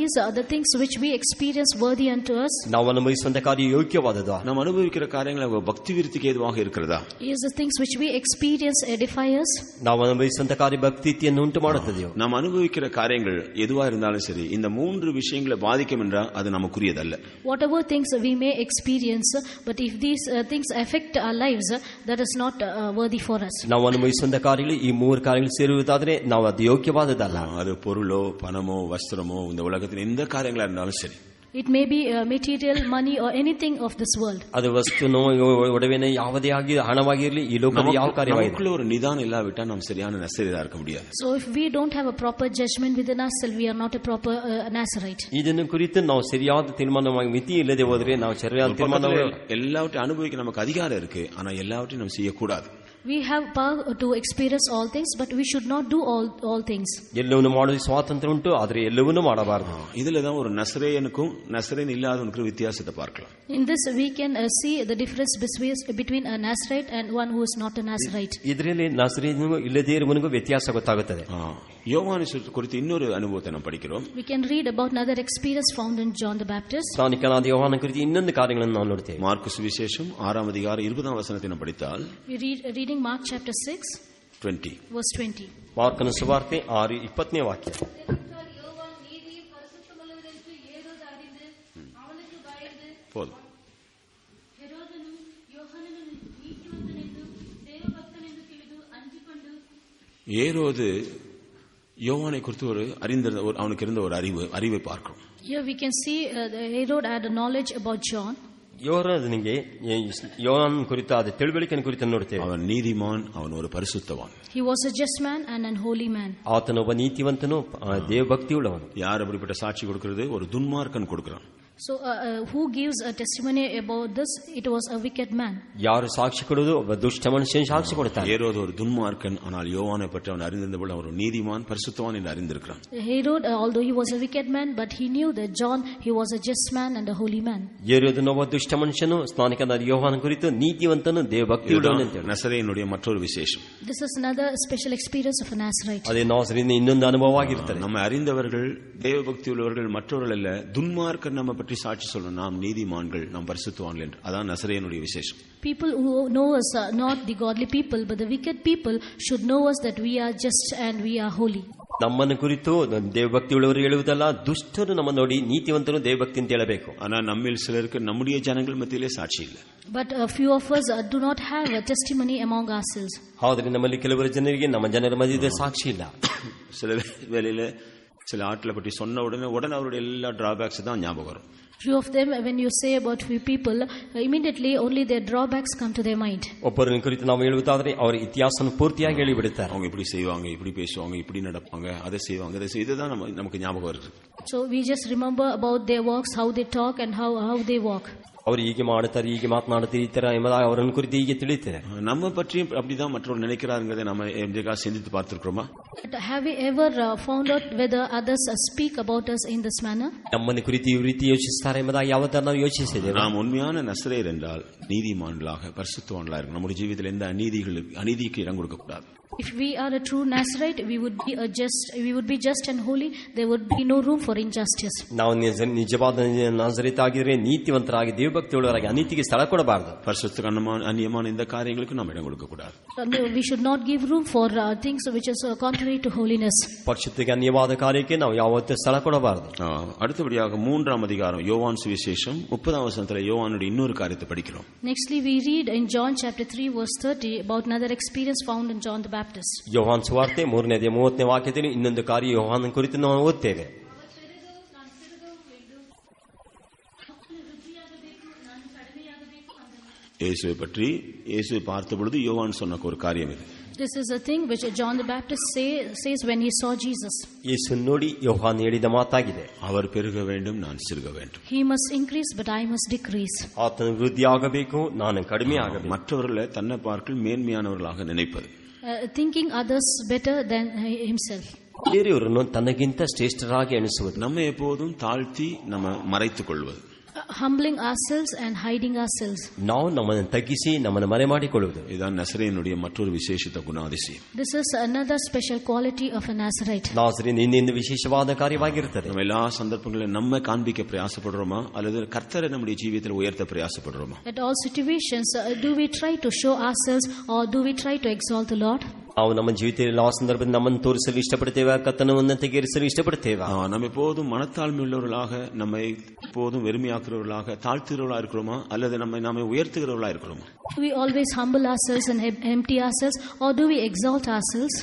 Is the things which we experience worthy unto us? ನಾವು ಅನುಭವಿಸುವಂತ ಕಾರ್ಯ ಯೋಗ್ಯವಾದದಾ? நாம் அனுபவிக்கிற காரியங்கள் பக்தி விருத்திக்கு ஏதுவாக இருக்கிறதா? Is the things which we experience edify us? ನಾವು ಅನುಭವಿಸುವಂತ ಕಾರ್ಯ ಭಕ್ತಿಯನ್ನು ಉಂಟು ಮಾಡುತ್ತದೆಯೋ? நாம் அனுபவிக்கிற காரியங்கள் எதுவா இருந்தாலும் சரி இந்த மூன்று விஷயங்களை பாதிக்கும் என்றால் அது நமக்குரியதல்ல. Whatever things we may experience, but if these things affect our lives, that is not worthy for us. ನಾವು ಅನುಭವಿಸುವಂತ ಕಾರ್ಯಗಳು ಈ ಮೂರು ಕಾರ್ಯಗಳು ಸೇರುವುದಾದರೆ ನಾವು ಅದು ಯೋಗ್ಯವಾದದಲ್ಲ. அது பொருளோ பணமோ வஸ்திரமோ இந்த உலகத்தின் எந்த காரியங்களா இருந்தாலும் சரி. It may be material, money or anything of this world. ಅದು ವಸ್ತುನೋ ಒಡವೆನೋ ಯಾವುದೇ ಆಗಿ ಹಣವಾಗಿರಲಿ ಈ ಲೋಕದ ಯಾವ ಕಾರ್ಯವಾಗಿದೆ. நமக்குள்ள ஒரு நிதானம் இல்லாவிட்டா நாம் சரியான நசரேயரா இருக்க முடியாது. So if we don't have a proper judgment within ourselves, we are not a proper Nazarite. ಇದನ್ನು ಕುರಿತು ನಾವು ಸರಿಯಾದ ತೀರ್ಮಾನವಾಗಿ ಮಿತಿ ಇಲ್ಲದೆ ಹೋದರೆ ನಾವು ಸರಿಯಾದ ತೀರ್ಮಾನ எல்லாவற்றையும் அனுபவிக்க நமக்கு அதிகாரம் இருக்கு, ஆனா எல்லாவற்றையும் நம்ம செய்யக்கூடாது. We have power to experience all things, but we should not do all things. ಎಲ್ಲವನ್ನೂ ಮಾಡುವ ಸ್ವಾತಂತ್ರ್ಯ ಉಂಟು, ಆದರೆ ಎಲ್ಲವನ್ನೂ ಮಾಡಬಾರದು. இதுல தான் ஒரு நசரேயனுக்கும் நசரேயன் இல்லாதவனுக்கும் வித்தியாசத்தை பார்க்கலாம். In this we can see the difference between a Nazarite and one who is not a Nazarite. ಇದರಲ್ಲಿ ನಸರೇಯನಿಗೂ ಇಲ್ಲದೇ ಇರುವವನಿಗೂ ವ್ಯತ್ಯಾಸ ಗೊತ್ತಾಗುತ್ತದೆ. யோவான் குறித்து இன்னொரு அனுபவத்தை நாம் படிக்கிறோம். We can read about another experience found in John the Baptist. ಸ್ನಾನಿಕನಾದ ಯೋಹಾನನ ಕುರಿತು ಇನ್ನೊಂದು ಕಾರ್ಯಗಳನ್ನು ನಾವು ನೋಡ್ತೇವೆ. மார்க்கு சுவிசேஷம் 6ஆம் அதிகாரம் 20ஆம் வசனத்தை நாம் படித்தால் We reading Mark chapter 6 20 verse 20. ಮಾರ್ಕನ ಸುವಾರ್ತೆ 6:20ನೇ ವಾಕ್ಯ. யோவான் நீதியும் பரிசுத்தமுள்ளவரென்று ஏரோது அறிந்து அவனுக்கு பயந்து போதும். ಹೆರೋದನು ಯೋಹಾನನನ್ನು ನೀತಿವಂತನೆಂದು ದೇವಭಕ್ತನೆಂದು ತಿಳಿದು ಅಂಜಿಕೊಂಡು ஏரோது யோவானை குறித்து அவனுக்கு இருந்த ஒரு அறிவை பார்க்கிறோம். Here we can see Herod had a knowledge about John. ಯೋಹಾನನಿಗೆ ಯೋಹಾನನ ಕುರಿತಾದ ತಿಳುವಳಿಕೆಯನ್ನು ಕುರಿತು ನೋಡ್ತೇವೆ. அவன் நீதிமான், அவன் ஒரு பரிசுத்தவான். He was a just man and an holy man. ಆತನೊಬ್ಬ ನೀತಿವಂತನು ದೇವಭಕ್ತಿಯುಳ್ಳವನು. யார் அப்படிப்பட்ட சாட்சி கொடுக்கிறது? ஒரு துன்மார்க்கன் கொடுக்கிறான். So who gives a testimony about this? It was a wicked man. ಯಾರು ಸಾಕ್ಷಿ ಕೊಡುವುದು? ಒಬ್ಬ ದುಷ್ಟ ಮನುಷ್ಯನು ಸಾಕ್ಷಿ ಕೊಡುತ್ತಾನೆ. ஏரோது ஒரு துன்மார்க்கன், ஆனால் யோவானை பற்றி அவன் அறிந்திருந்தபோது அவர் ஒரு நீதிமான் பரிசுத்தவான் என்று அறிந்திருக்கிறான். Herod, although he was a wicked man, but he knew that John, he was a just man and a holy man. ಏರೋದನೊಬ್ಬ ದುಷ್ಟ ಮನುಷ್ಯನು, ಸ್ನಾನಿಕನಾದ ಯೋಹಾನನ ಕುರಿತು ನೀತಿವಂತನು ದೇವಭಕ್ತಿಯುಳ್ಳವನು ಅಂತ ಹೇಳಿ. நசரேயனுடைய மற்றொரு விசேஷம். This is another special experience of a Nazarite. ಅದೇ ನಾಸರಿನ ಇನ್ನೊಂದು ಅನುಭವವಾಗಿರುತ್ತದೆ. நம்ம அறிந்தவர்கள் தேவபக்தி உள்ளவர்கள் மற்றவர்கள் அல்ல, துன்மார்க்கர் நம்ம பற்றி சாட்சி சொல்லணும், நாம் நீதிமான்கள், நாம் பரிசுத்தவான்கள் என்று. அதான் நசரேயனுடைய விசேஷம். People who know us are not the godly people, but the wicked people should know us that we are just and we are holy. ನಮ್ಮನ್ನು ಕುರಿತು ದೇವಭಕ್ತಿ ಉಳ್ಳವರು ಹೇಳುವುದಲ್ಲ, ದುಷ್ಟರು ನಮ್ಮ ನೋಡಿ ನೀತಿವಂತನು ದೇವಭಕ್ತಿ ಅಂತ ಹೇಳಬೇಕು. ஆனா நம்மில் சிலருக்கு நம்முடைய ஜனங்கள் மத்தியிலே சாட்சி இல்லை. But a few of us do not have a testimony among ourselves. ಆದರೆ ನಮ್ಮಲ್ಲಿ ಕೆಲವರು ಜನರಿಗೆ ನಮ್ಮ ಜನರ ಮಧ್ಯೆ ಸಾಕ್ಷಿ ಇಲ್ಲ. சில வேளையில சில ஆட்களை பற்றி சொன்ன உடனே அவருடைய எல்லா டிராபேக்ஸ் தான் ஞாபகம் வரும். Few of them, when you say about few people, immediately only their drawbacks come to their mind. ಒಬ್ಬರನ್ನು ಕುರಿತು ನಾವು ಹೇಳುವುದಾದರೆ ಅವರ ಇತಿಹಾಸವನ್ನು ಪೂರ್ತಿಯಾಗಿ ಹೇಳಿಬಿಡುತ್ತಾರೆ. அவங்க இப்படி செய்வாங்க, இப்படி பேசுவாங்க, இப்படி நடப்பாங்க, அதை செய்வாங்க, அதை இதுதான் நமக்கு ஞாபகம் வருது. So we just remember about their works, how they talk and how they walk. ಅವರು ಹೀಗೆ ಮಾಡುತ್ತಾರೆ, ಹೀಗೆ ಮಾತನಾಡುತ್ತಾರೆ, ಈ ತರ ಎಂಬುದಾಗಿ ಅವರನ್ನು ಕುರಿತು ಹೀಗೆ ತಿಳಿಯುತ್ತಾರೆ. நம்ம பற்றியும் அப்படிதான் மற்றவர்கள் நினைக்கிறாருங்கிறதை நம்ம எங்கேயாவது சிந்தித்து பார்த்திருக்கிறோமா? Have we ever found out whether others speak about us in this manner? ನಮ್ಮನ್ನು ಕುರಿತು ಈ ರೀತಿ ಯೋಚಿಸುತ್ತಾರೆ ಎಂಬುದಾಗಿ ಯಾವತ್ತಾರು ನಾವು ಯೋಚಿಸಿದ್ದೇವೆ? நாம் உண்மையான நசரேயர் என்றால் நீதிமான்களாக பரிசுத்தவான்களாக இருக்கும். நம்முடைய ஜீவிதத்தில் எந்த அநீதிக்கு இடம் கொடுக்க கூடாது. If we are a true Nazarite, we would be just and holy. There would be no room for injustice. ನಾವು ನಿಜವಾದ ನಾಜರೇತ್ ಆಗಿದ್ರೆ ನೀತಿವಂತರಾಗಿ ದೇವಭಕ್ತಿಯುಳ್ಳವರಾಗಿ ಅನೀತಿಗೆ ಸ್ಥಳ ಕೊಡಬಾರದು. பரிசுத்த அந்நியமான இந்த காரியங்களுக்கு நாம் இடம் கொடுக்க கூடாது. We should not give room for things which is contrary to holiness. ಪರಿಶುದ್ಧಕ್ಕೆ ಅನ್ಯವಾದ ಕಾರ್ಯಕ್ಕೆ ನಾವು ಯಾವತ್ತೂ ಸ್ಥಳ ಕೊಡಬಾರದು. அடுத்தபடியாக 3ஆம் அதிகாரம் யோவான் சுவிசேஷம் 30ஆம் வசனத்திலே யோவானுடைய இன்னொரு காரியத்தை படிக்கிறோம். Nextly we read in John chapter 3 verse 30 about another experience found in John the Baptist. ಯೋಹಾನ್ ಸುವಾರ್ತೆ 3ನೇ 30ನೇ ವಾಕ್ಯದಲ್ಲಿ ಇನ್ನೊಂದು ಕಾರ್ಯ ಯೋಹಾನನ ಕುರಿತು ನಾವು ಓದ್ತೇವೆ. இயேசுவை பற்றி இயேசுவை பார்த்த பொழுது யோவான் சொன்ன ஒரு காரியம் இது. This is a thing which John the Baptist says when he saw Jesus. ಯೇಸು ನೋಡಿ ಯೋಹಾನ್ ಹೇಳಿದ ಮಾತಾಗಿದೆ. அவர் பெருக வேண்டும், நான் சிறுக வேண்டும். He must increase, but I must decrease. ಆತನು ವೃದ್ಧಿಯಾಗಬೇಕು, ನಾನು ಕಡಿಮೆ ಆಗಬೇಕು. மற்றவர்களை தன்னை பார்க்க மேன்மையானவர்களாக நினைப்பது. Thinking others better than himself. ಬೇರೆಯವರನ್ನು ತನಗಿಂತ ಶ್ರೇಷ್ಠರಾಗಿ ಎಣಿಸುವುದು. நம்ம எப்போதும் தாழ்த்தி நம்ம மறைத்துக் கொள்வது. Humbling ourselves and hiding ourselves. ನಾವು ನಮ್ಮನ್ನು ತಗ್ಗಿಸಿ ನಮ್ಮನ್ನು ಮರೆ ಮಾಡಿಕೊಳ್ಳುವುದು. இதுதான் நசரேயனுடைய மற்றொரு விசேஷித்த குணாதிசயம். This is another special quality of a Nazarite. ನಾಸರೇಯನ ಇನ್ನೊಂದು ವಿಶೇಷವಾದ ಕಾರ್ಯವಾಗಿರುತ್ತದೆ. நம்ம எல்லா சந்தர்ப்பங்களிலும் நம்ம காண்பிக்க பிரயாசப்படுறோமா அல்லது கர்த்தரை நம்முடைய ஜீவியத்தில் உயர்த்த பிரயாசப்படுறோமா? At all situations, do we try to show ourselves or do we try to exalt the Lord? ನಾವು ನಮ್ಮ ಜೀವಿತದಲ್ಲಿ ಆ ಸಂದರ್ಭದಲ್ಲಿ ನಮ್ಮನ್ನು ತೋರಿಸಲು ಇಷ್ಟಪಡ್ತೇವೆ, ಕರ್ತನ ಉನ್ನತಿಗೇರಿಸಲು ಇಷ್ಟಪಡ್ತೇವೆ. நம்ம எப்போதும் மனத்தாழ்மை உள்ளவர்களாக, நம்மை எப்போதும் வெறுமையாக்குறவர்களாக, தாழ்த்துகிறவர்களா இருக்கிறோமா அல்லது நம்மை உயர்த்துகிறவர்களா இருக்கிறோமா? Do we always humble ourselves and empty ourselves or do we exalt ourselves?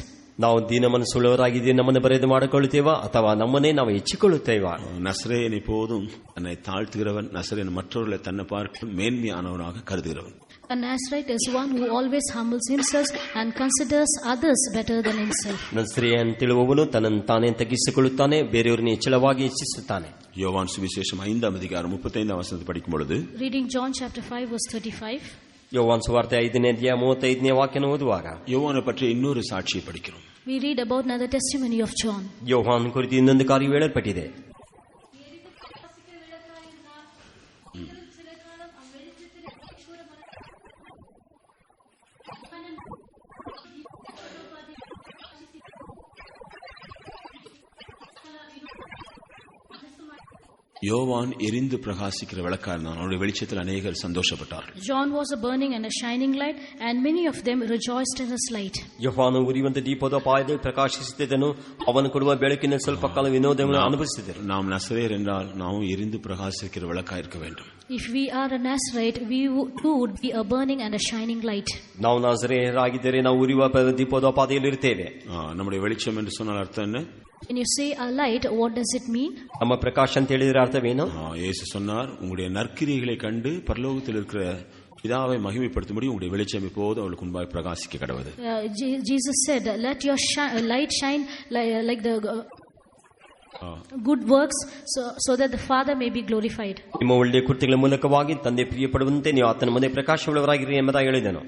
ನಾವು ದೀನ ಮನಸ್ಸುಳ್ಳವರಾಗಿದ್ದೀವಿ, ನಮ್ಮನ್ನು ಬರೆದು ಮಾಡಿಕೊಳ್ಳುತ್ತೇವಾ ಅಥವಾ ನಮ್ಮನ್ನೇ ನಾವು ಹೆಚ್ಚಿಕೊಳ್ಳುತ್ತೇವಾ? நசரேயன் எப்போதும் தன்னை தாழ்த்துகிறவன், நசரேயன் மற்றவர்களை தன்னை பார்க்க மேன்மையானவனாக கருதுகிறவன். A Nazarite is one who always humbles himself and considers others better than himself. ನಸರೇಯನ್ ತಿಳುವವನು ತನ್ನನ್ನು ತಾನೇ ತಗ್ಗಿಸಿಕೊಳ್ಳುತ್ತಾನೆ, ಬೇರೆಯವರನ್ನು ಹೆಚ್ಚಳವಾಗಿ ಹೆಚ್ಚಿಸುತ್ತಾನೆ. யோவான் சுவிசேஷம் 5ஆம் அதிகாரம் 35ஆம் வசனத்தை படிக்கும் பொழுது, Reading John chapter 5 verse 35. ಯೋವಾನ್ ಸುವಾರ್ತೆ 5ನೇ ಅಧ್ಯಾಯ 35ನೇ ವಾಕ್ಯನ ಓದುವಾಗ யோவானை பற்றி இன்னொரு சாட்சியை படிக்கிறோம். We read about another testimony of John. ಯೋಹಾನ್ ಕುರಿತು ಇನ್ನೊಂದು ಕಾರ್ಯ ಹೇಳಲ್ಪಟ್ಟಿದೆ. யோவான் எரிந்து பிரகாசிக்கிற விளக்காயிருந்தான். அவருடைய வெளிச்சத்தில் அநேகர் சந்தோஷப்பட்டார்கள். John was a burning and a shining light, and many of them rejoiced in his light. ಯೋಹಾನು ಉರಿಯುವಂತ ದೀಪೋದೋಪಾಯದಲ್ಲಿ ಪ್ರಕಾಶಿಸುತ್ತಿದ್ದನು, ಅವನು ಕೊಡುವ ಬೆಳಕಿನ ಸ್ವಲ್ಪ ಕಾಲ ವಿನೋದವನ್ನು ಅನುಭವಿಸಿದರು. நாம் நசரேயர் என்றால் நாம் எரிந்து பிரகாசிக்கிற விளக்காயிருக்க வேண்டும். If we are a Nazarite, we too would be a burning and a shining light. ನಾವು ನಾಸರೇಯರಾಗಿದ್ದರೆ ನಾವು ಉರಿಯುವ ದೀಪೋದೋಪಾದಿಯಲ್ಲಿ ಇರ್ತೇವೆ. நம்முடைய வெளிச்சம் என்று சொன்னால் அர்த்தம் என்ன? When you say a light, what does it mean? ನಮ್ಮ ಪ್ರಕಾಶ ಅಂತ ಹೇಳಿದ್ರೆ ಅರ್ಥವೇನು? இயேசு சொன்னார், உங்களுடைய நற்கிரியைகளை கண்டு பரலோகத்தில் இருக்கிற பிதாவை மகிமைப்படுத்தும்படி உங்களுடைய வெளிச்சம் எப்போது அவளுக்கு முன்பாக பிரகாசிக்க கடவுது. Jesus said, let your light shine like the good works so that the Father may be glorified. ನಿಮ್ಮ ಒಳ್ಳೆಯ ಕೃತ್ಯಗಳ ಮೂಲಕವಾಗಿ ತಂದೆ ಪ್ರಿಯಪಡುವಂತೆ ನೀವು ಆತನ ಮುಂದೆ ಪ್ರಕಾಶವುಳ್ಳವರಾಗಿರಿ ಎಂಬುದಾಗಿ ಹೇಳಿದನು.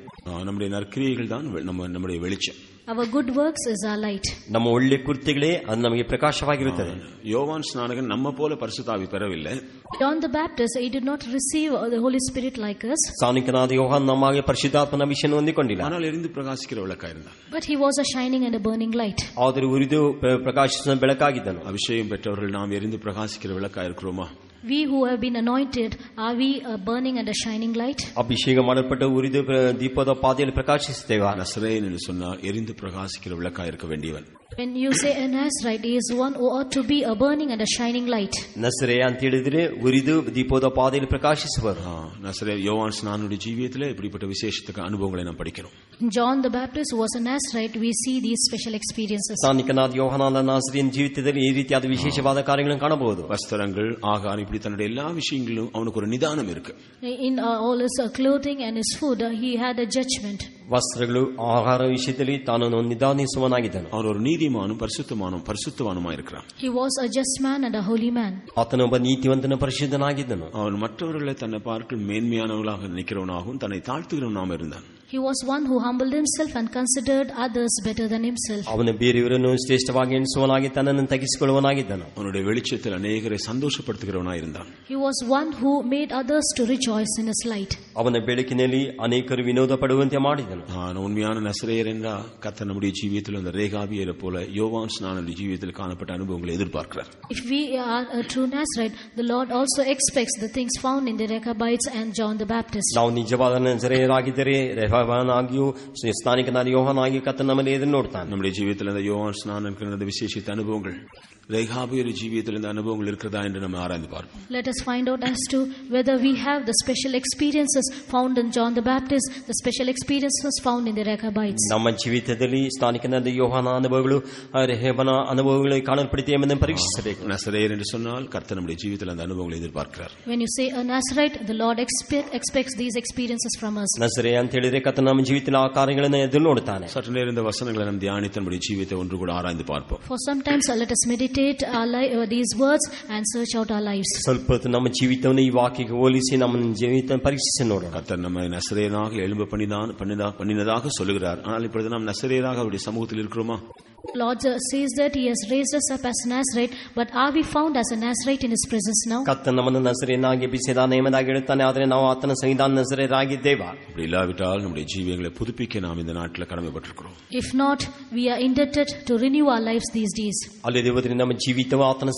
நம்முடைய நற்கிரியைகள் தான் நம்முடைய வெளிச்சம். Our good works is our light. ನಮ್ಮ ಒಳ್ಳೆಯ ಕೃತ್ಯಗಳೇ ಅದು ನಮಗೆ ಪ್ರಕಾಶವಾಗಿರುತ್ತದೆ. யோவான் ஸ்நானகன் நம்ம போல பரிசுத்தாவி பெறவில்லை. John the Baptist, he did not receive the Holy Spirit like us. ಸ್ನಾನಿಕನಾದ ಯೋಹಾನ್ ನಮಗೆ ಪರಿಶುದ್ಧಾತ್ಮನ ಅಭಿಷೇಕವನ್ನು ಹೊಂದಿಕೊಂಡಿಲ್ಲ. ஆனால் எரிந்து பிரகாசிக்கிற விளக்காயிருந்தான். But he was a shining and a burning light. ಆದರೆ ಉರಿದು ಪ್ರಕಾಶಿಸುವ ಬೆಳಕಾಗಿದ್ದನು. அபிஷேகம் பெற்றவர்கள் நாம் எரிந்து பிரகாசிக்கிற விளக்காயிருக்கிறோமா? We who have been anointed, are we a burning and a shining light? ಅಭಿಷೇಕ ಮಾಡಲ್ಪಟ್ಟ ಉರಿದು ದೀಪದ ಪಾದೆಯಲ್ಲಿ ಪ್ರಕಾಶಿಸುತ್ತೇವಾ? நசரேயன் என்று சொன்னால் எரிந்து பிரகாசிக்கிற விளக்காயிருக்க வேண்டியவன். When you say a Nazarite, he is one who ought to be a burning and a shining light. ನಸರೇಯ ಅಂತ ಹೇಳಿದ್ರೆ ಉರಿದು ದೀಪದ ಪಾದೆಯಲ್ಲಿ ಪ್ರಕಾಶಿಸುವರು. நசரேய யோவான் ஸ்நானனுடைய ஜீவியத்திலே இப்படிப்பட்ட விசேஷத்துக்கு அனுபவங்களை நாம் படிக்கிறோம். John the Baptist was a Nazarite. We see these special experiences. ಸ್ನಾನಿಕನಾದ ಯೋಹಾನನ ನಾಸರಿಯನ್ ಜೀವಿತದಲ್ಲಿ ಈ ರೀತಿಯಾದ ವಿಶೇಷವಾದ ಕಾರ್ಯಗಳನ್ನು ಕಾಣಬಹುದು. வஸ்திரங்கள், ஆகாரம், இப்படி தன்னுடைய எல்லா விஷயங்களிலும் அவனுக்கு ஒரு நிதானம் இருக்கு. In all his clothing and his food, he had a judgment. ವಸ್ತ್ರಗಳು, ಆಹಾರ ವಿಷಯದಲ್ಲಿ ತಾನು ನಿಧಾನಿಸುವನಾಗಿದ್ದನು. அவன் ஒரு நீதிமானும் பரிசுத்தவானுமா இருக்கிறான். He was a just man and a holy man. ಆತನೊಬ್ಬ ನೀತಿವಂತನ ಪರಿಶುದ್ಧನಾಗಿದ್ದನು. அவன் மற்றவர்களை தன்னை பார்க்க மேன்மையானவர்களாக நினைக்கிறவனாகவும் தன்னை தாழ்த்துகிறவனாகவும் இருந்தான். He was one who humbled himself and considered others better than himself. ಅವನು ಬೇರೆಯವರನ್ನು ಶ್ರೇಷ್ಠವಾಗಿ ಎಣಿಸುವನಾಗಿ ತನ್ನನ್ನು ತಗ್ಗಿಸಿಕೊಳ್ಳುವನಾಗಿದ್ದನು. அவனுடைய வெளிச்சத்தில் அநேகரை சந்தோஷப்படுத்துகிறவனாயிருந்தான். He was one who made others to rejoice in his light. ಅವನ ಬೆಳಕಿನಲ್ಲಿ ಅನೇಕರು ವಿನೋದ ಪಡುವಂತೆ ಮಾಡಿದನು. உண்மையான நசரேயர் என்றா கர்த்தர் நம்முடைய ஜீவியத்தில் அந்த ரேகாபியரை போல யோவான் ஸ்நானனுடைய ஜீவியத்தில் காணப்பட்ட அனுபவங்களை எதிர்பார்க்கிறார். If we are a true Nazarite, the Lord also expects the things found in the Rechabites and John the Baptist. ನಾವು ನಿಜವಾದ ನಜರೇಯರಾಗಿದ್ದರೆ ರೆಹೋಬನಾಗಿಯೂ ಸ್ನಾನಿಕನಾದ ಯೋಹಾನಾಗಿಯೂ ಕರ್ತನು ನಮ್ಮಲ್ಲಿ ಇದನ್ನು ನೋಡ್ತಾನೆ. நம்முடைய ஜீவியத்தில் இந்த யோவான் ஸ்நானம் என்கிற விசேஷித்த அனுபவங்கள் ரேகாபியோட ஜீவியத்தில் இந்த அனுபவங்கள் இருக்கிறதா என்று நம்ம ஆராய்ந்து பார்ப்போம். Let us find out as to whether we have the special experiences found in John the Baptist, the special experiences found in the Rechabites. ನಮ್ಮ ಜೀವಿತದಲ್ಲಿ ಸ್ನಾನಿಕನಾದ ಯೋಹಾನ ಅನುಭವಗಳು ರೆಹೋಬನ ಅನುಭವಗಳು ಕಾಣಲ್ಪಡುತ್ತೆ ಎಂಬುದನ್ನು ಪರೀಕ್ಷಿಸಬೇಕು. நசரேயர் என்று சொன்னால் கர்த்தர் நம்முடைய ஜீவியத்தில் அந்த அனுபவங்களை எதிர்பார்க்கிறார். When you say a Nazarite, the Lord expects these experiences from us. ನಸರೆ ಅಂತ ಹೇಳಿದ್ರೆ ಕರ್ತನು ನಮ್ಮ ಜೀವಿತದಲ್ಲಿ ಆ ಕಾರ್ಯಗಳನ್ನು ಎದುರು ನೋಡುತ್ತಾನೆ. சற்று நேரம் இந்த வசனங்களை நாம் தியானித்து நம்முடைய ஜீவியத்தை ஒன்று கூட ஆராய்ந்து பார்ப்போம். For sometimes let us meditate these words and search out our lives. ಸ್ವಲ್ಪ ಹೊತ್ತು ನಮ್ಮ ಜೀವಿತವನ್ನು ಈ ವಾಕ್ಯಕ್ಕೆ ಹೋಲಿಸಿ ನಮ್ಮ ಜೀವಿತ ಪರೀಕ್ಷಿಸಿ ನೋಡೋಣ. கர்த்தர் நம்மை நசரேயனாக எழும்ப பண்ணினதாக சொல்லுகிறார். ஆனால் இப்பொழுது நாம் நசரேயராக அவருடைய சமூகத்தில் இருக்கிறோமா? Lord says that he has raised us up as a Nazarite, but are we found as a Nazarite in his presence now? ಕರ್ತನು ನಮ್ಮನ್ನು ನಸರೇಯನಾಗಿ ಎಬ್ಬಿಸಿದ್ದಾನೆ ಎಂಬುದಾಗಿ ಹೇಳುತ್ತಾನೆ. ಆದರೆ ನಾವು ಆತನ ಸಂವಿಧಾನ ನಸರೇಯರಾಗಿದ್ದೇವಾ? அப்படி இல்லாவிட்டால் நம்முடைய ஜீவியங்களை புதுப்பிக்க நாம் இந்த நாட்டில் கடமைப்பட்டிருக்கிறோம். If not, we are indebted to renew our lives these days. ಅಲ್ಲದೆ ನಮ್ಮ ಜೀವಿತವು ಆತನ